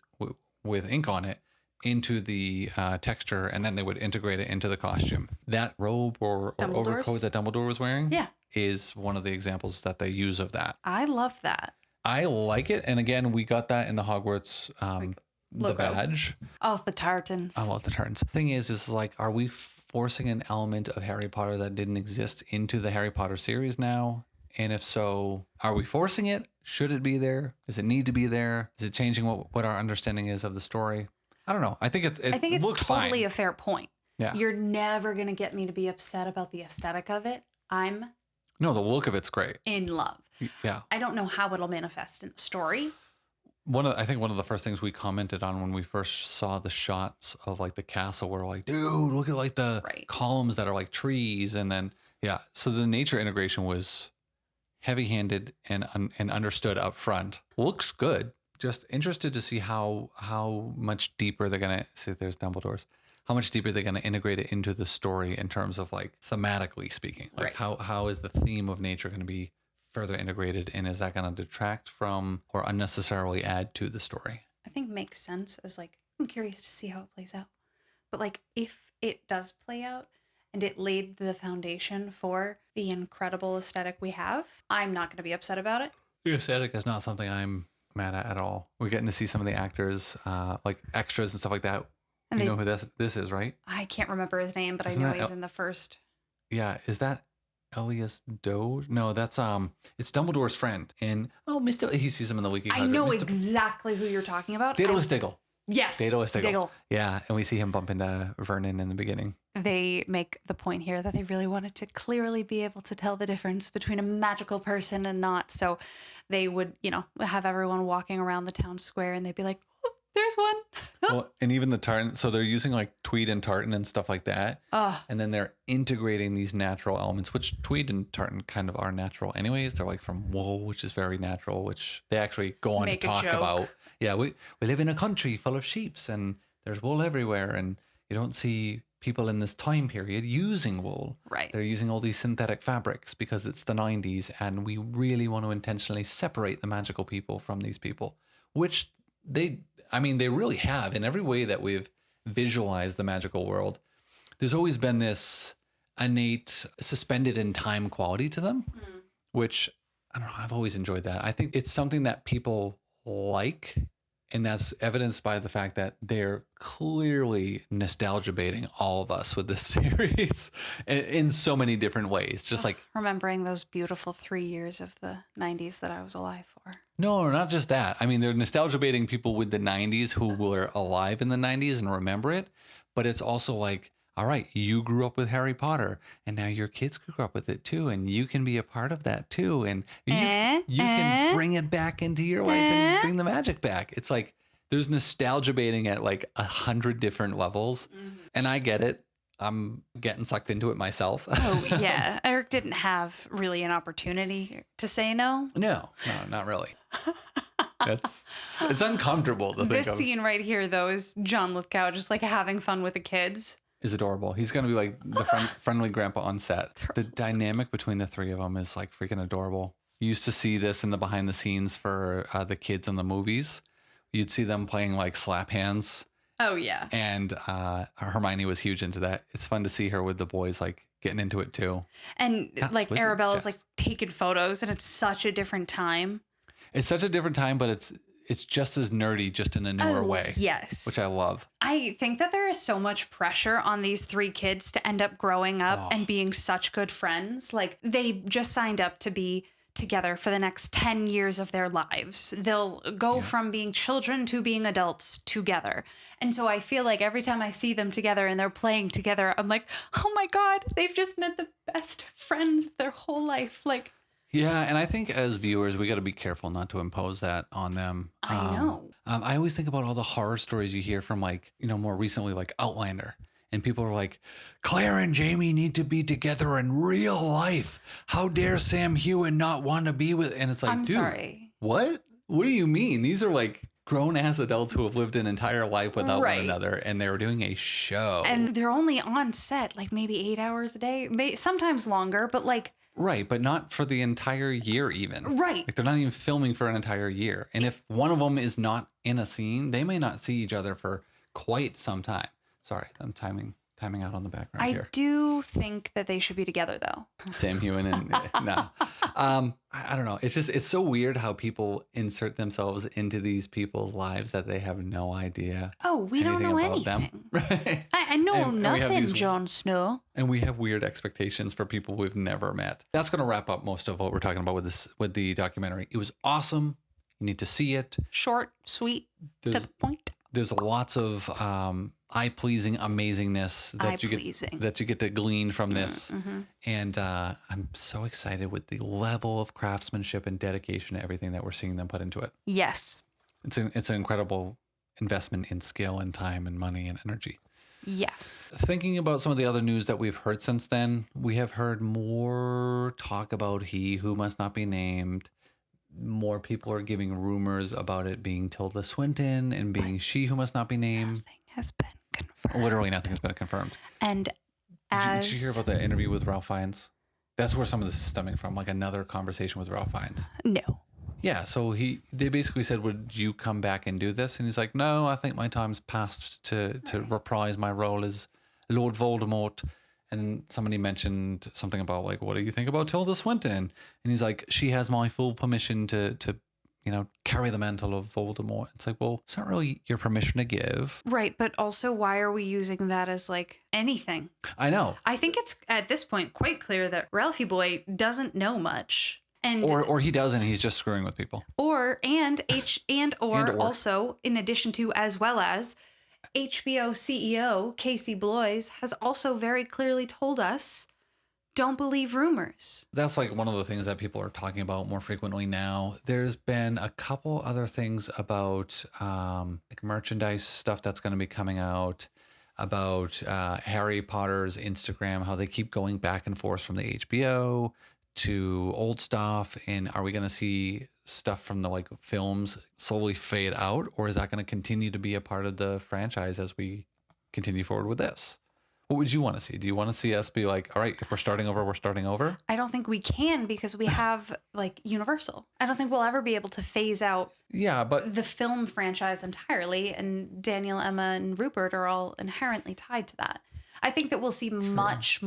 with ink on it into the texture, and then they would integrate it into the costume. That robe or overcoat that Dumbledore was wearing is one of the examples that they use of that. I love that. I like it. And again, we got that in the Hogwarts the badge. Oh, the tartans. I love the tartans. Thing is like, are we forcing an element of Harry Potter that didn't exist into the Harry Potter series now? And if so, are we forcing it? Should it be there? Does it need to be there? Is it changing what our understanding is of the story? I don't know. I think it's looks totally fine. a fair point. Yeah. You're never going to get me to be upset about the aesthetic of it. No, the look of it's great. In love. Yeah. I don't know how it'll manifest in the story. I think one of the first things we commented on when we first saw the shots of like the castle, we're like, dude, look at like the columns that are like trees. And then, yeah. So the nature integration was heavy-handed and understood up front. Looks good. Just interested to see how much deeper they're going to see. There's Dumbledore's. How much deeper they're going to integrate it into the story in terms of like thematically speaking. Like how is the theme of nature going to be further integrated, and is that going to detract from or unnecessarily add to the story? I think makes sense as like, I'm curious to see how it plays out. But like if it does play out and it laid the foundation for the incredible aesthetic we have, I'm not going to be upset about it. The aesthetic is not something I'm mad at all. We're getting to see some of the actors, like extras and stuff like that. And you know who this is, right? I can't remember his name, but I know he's in the first. Yeah, is that Elias Doge? No, that's it's Dumbledore's friend. And he sees him in the leaky closet. I know exactly who you're talking about. Daedalus Diggle. Yes. Daedalus Diggle. Yeah, and we see him bump into Vernon in the beginning. They make the point here that they really wanted to clearly be able to tell the difference between a magical person and not. So they would, have everyone walking around the town square and they'd be like, oh, there's one. Well, and even the tartan. So they're using like tweed and tartan and stuff like that. And then they're integrating these natural elements, which tweed and tartan kind of are natural anyways. They're like from wool, which is very natural, which they actually go on to talk about. Yeah, we live in a country full of sheeps and there's wool everywhere. And you don't see people in this time period using wool. Right. They're using all these synthetic fabrics because it's the 90s and we really want to intentionally separate the magical people from these people, which they really have in every way that we've visualized the magical world. There's always been this innate suspended in time quality to them, which I don't know. I've always enjoyed that. I think it's something that people like. And that's evidenced by the fact that they're clearly nostalgia baiting all of us with this series in so many different ways. Just like remembering those beautiful 3 years of the 90s that I was alive for. No, not just that. I mean, they're nostalgia baiting people with the 90s who were alive in the 90s and remember it. But it's also like, all right, you grew up with Harry Potter and now your kids grew up with it too. And you can be a part of that too. And you can bring it back into your life and bring the magic back. It's like there's nostalgia baiting at like 100 different levels. And I get it. I'm getting sucked into it myself. Oh, yeah. Eric didn't have really an opportunity to say no. No, not really. It's uncomfortable to think of. This scene right here, though, is John Lithgow just like having fun with the kids. Is adorable. He's going to be like the friendly grandpa on set. The dynamic between the three of them is like freaking adorable. You used to see this in the behind the scenes for the kids in the movies. You'd see them playing like slap hands. Oh, yeah. And Hermione was huge into that. It's fun to see her with the boys like getting into it too. And like Arabella's like taking photos and it's such a different time. It's such a different time, but it's just as nerdy, just in a newer way. Yes. Which I love. I think that there is so much pressure on these three kids to end up growing up and being such good friends. Like they just signed up to be together for the next 10 years of their lives. They'll go from being children to being adults together. And so I feel like every time I see them together and they're playing together, I'm like, oh my God, they've just met the best friends of their whole life. Like, yeah, and I think as viewers, we got to be careful not to impose that on them. I know. I always think about all the horror stories you hear from like, more recently, like Outlander. And people are like, Claire and Jamie need to be together in real life. How dare Sam Heughan not want to be with? And it's like, dude, sorry. What? What do you mean? These are like grown ass adults who have lived an entire life without one another, and they were doing a show. And they're only on set like maybe 8 hours a day, sometimes longer, but like. Right, but not for the entire year even. Right. Like they're not even filming for an entire year. And if one of them is not in a scene, they may not see each other for quite some time. Sorry, I'm timing out on the background I here. do think that they should be together, though. Sam Hewen and no. I don't know. It's so weird how people insert themselves into these people's lives that they have no idea. Oh, we don't know about them. anything. Right. I know And we have nothing, these- Jon Snow. And we have weird expectations for people we've never met. That's going to wrap up most of what we're talking about with the documentary. It was awesome. You need to see it. Short, sweet, to the point. There's lots of eye-pleasing amazingness that you get to glean from this. Mm-hmm. And I'm so excited with the level of craftsmanship and dedication to everything that we're seeing them put into it. Yes. It's an incredible investment in skill and time and money and energy. Yes. Thinking about some of the other news that we've heard since then, we have heard more talk about He Who Must Not Be Named. More people are giving rumors about it being Tilda Swinton and being She Who Must Not Be Named. Nothing has been confirmed. Literally nothing has been confirmed. And Did you hear about the interview with Ralph Fiennes? That's where some of this is stemming from, like another conversation with Ralph Fiennes. No. Yeah, so they basically said, would you come back and do this? And he's like, no, I think my time's passed to reprise my role as Lord Voldemort. And somebody mentioned something about like, what do you think about Tilda Swinton? And he's like, she has my full permission to carry the mantle of Voldemort. It's like, well, it's not really your permission to give. Right, but also why are we using that as like anything? I know. I think it's at this point quite clear that Ralphie Boy doesn't know much. And Or he doesn't, he's just screwing with people. or also in addition to as well as HBO CEO Casey Bloys has also very clearly told us, don't believe rumors. That's like one of the things that people are talking about more frequently now. There's been a couple other things about like merchandise stuff that's going to be coming out, about Harry Potter's Instagram, how they keep going back and forth from the HBO to old stuff. And are we going to see stuff from the like films slowly fade out, or is that going to continue to be a part of the franchise as we continue forward with this? What would you want to see? Do you want to see us be like, all right, if we're starting over, we're starting over? I don't think we can because we have like Universal. I don't think we'll ever be able to phase out but the film franchise entirely. And Daniel, Emma, and Rupert are all inherently tied to that. I think that we'll see much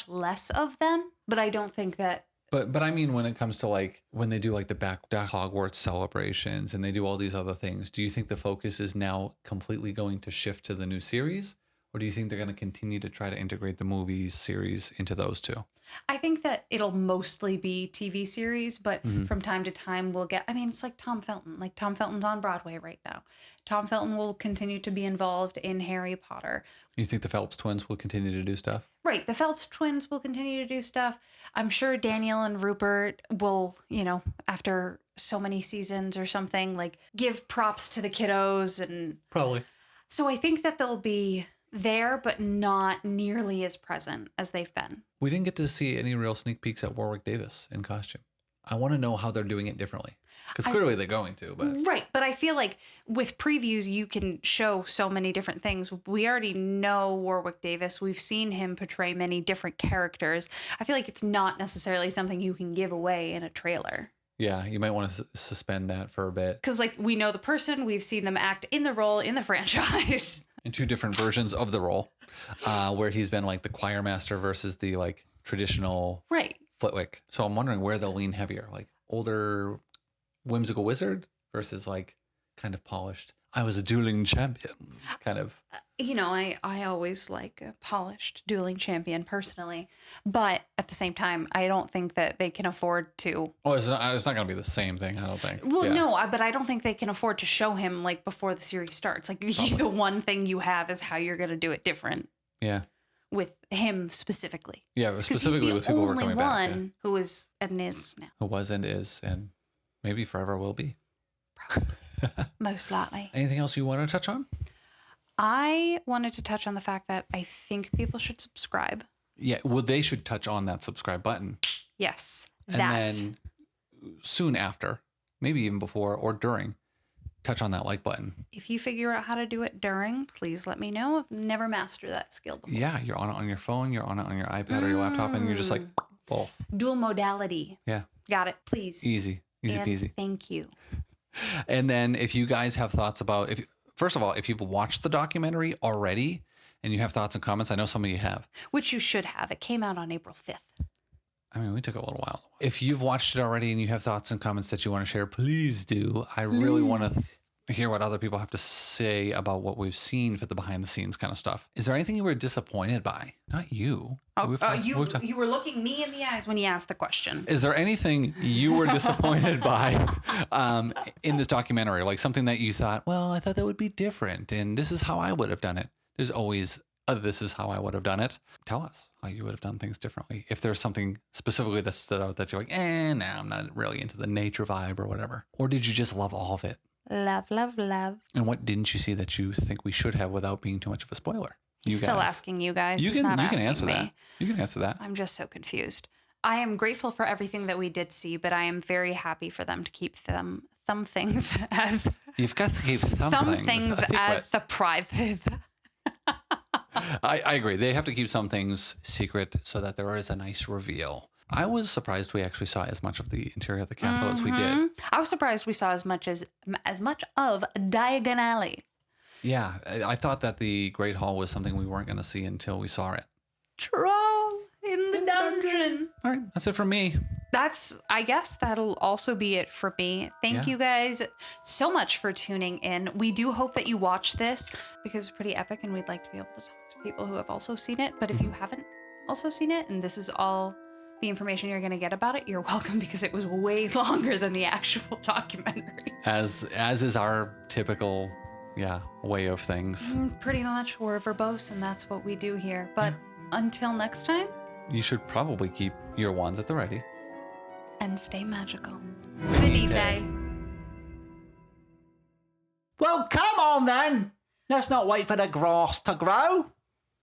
less of them, but I don't think that. But I mean, when it comes to like when they do like the back Hogwarts celebrations and they do all these other things, do you think the focus is now completely going to shift to the new series? Or do you think they're going to continue to try to integrate the movies series into those two? I think that it'll mostly be TV series, but from time to time we'll get, I mean, it's like Tom Felton. Like Tom Felton's on Broadway right now. Tom Felton will continue to be involved in Harry Potter. You think the Phelps twins will continue to do stuff? Right. The Phelps twins will continue to do stuff. I'm sure Daniel and Rupert will, after so many seasons or something, like give props to the kiddos. And Probably. so I think that they'll be there, but not nearly as present as they've been. We didn't get to see any real sneak peeks at Warwick Davis in costume. I want to know how they're doing it differently. Because clearly they're going to. But Right. But I feel like with previews, you can show so many different things. We already know Warwick Davis. We've seen him portray many different characters. I feel like it's not necessarily something you can give away in a trailer. yeah, you might want to suspend that for a bit. Because like we know the person, we've seen them act in the role in the franchise. In two different versions of the role, where he's been like the choir master versus the like traditional Right. Flitwick. So I'm wondering where they'll lean heavier, like older whimsical wizard versus like kind of polished. I was a dueling champion, kind of. I always like a polished dueling champion personally, but at the same time, I don't think that they can afford to. Oh, it's not going to be the same thing, I don't think. Well, no, but I don't think they can afford to show him like before the series starts. Like the one thing you have is how you're going to do it different. Yeah. With him specifically. Yeah, specifically with people who are coming back. He's the only one who is and is now. Who was and is and maybe forever will be. Probably. Most likely. Anything else you want to touch on? I wanted to touch on the fact that I think people should subscribe. Yeah, well, they should touch on that subscribe button. Yes, and then soon after, maybe even before or during, touch on that like button. If you figure out how to do it during, please let me know. I've never mastered that skill before. Yeah, you're on it on your phone, you're on it on your iPad or your laptop, and you're just like, Both. Dual modality. Yeah. Got it. Please. Easy And peasy. Thank you. And then if you guys have thoughts about, first of all, if you've watched the documentary already and you have thoughts and comments, I know some of you have. Which you should have. It came out on April 5th. I mean, we took a little while. If you've watched it already and you have thoughts and comments that you want to share, please do. I really want to hear what other people have to say about what we've seen for the behind the scenes kind of stuff. Is there anything you were disappointed by? Not you. You were looking me in the eyes when you asked the question. Is there anything you were disappointed by in this documentary? Like something that you thought, well, I thought that would be different and this is how I would have done it. There's always this is how I would have done it. Tell us how you would have done things differently. If there's something specifically that stood out that you're like, no, I'm not really into the nature vibe or whatever. Or did you just love all of it? Love, love, love. And what didn't you see that you think we should have without being too much of a spoiler? He's still asking you guys. You He's not asking answer me. that. You can answer that. I'm just so confused. I am grateful for everything that we did see, but I am very happy for them to keep thumb things at You've got to keep some things at the private. I agree. They have to keep some things secret so that there is a nice reveal. I was surprised we actually saw as much of the interior of the castle as we did. I was surprised we saw as much of Diagon Alley. Yeah, I thought that the Great Hall was something we weren't going to see until we saw it. Troll in the dungeon. All right, that's it for me. I guess that'll also be it for me. Thank you guys so much for tuning in. We do hope that you watch this because it's pretty epic and we'd like to be able to talk to people who have also seen it. But if you haven't also seen it and this is all the information you're going to get about it, you're welcome because it was way longer than the actual documentary. As is our typical way of things. Pretty much we're verbose and that's what we do here. But until next time, you should probably keep your wands at the ready. And stay magical. Finite. Well, come on then. Let's not wait for the grass to grow.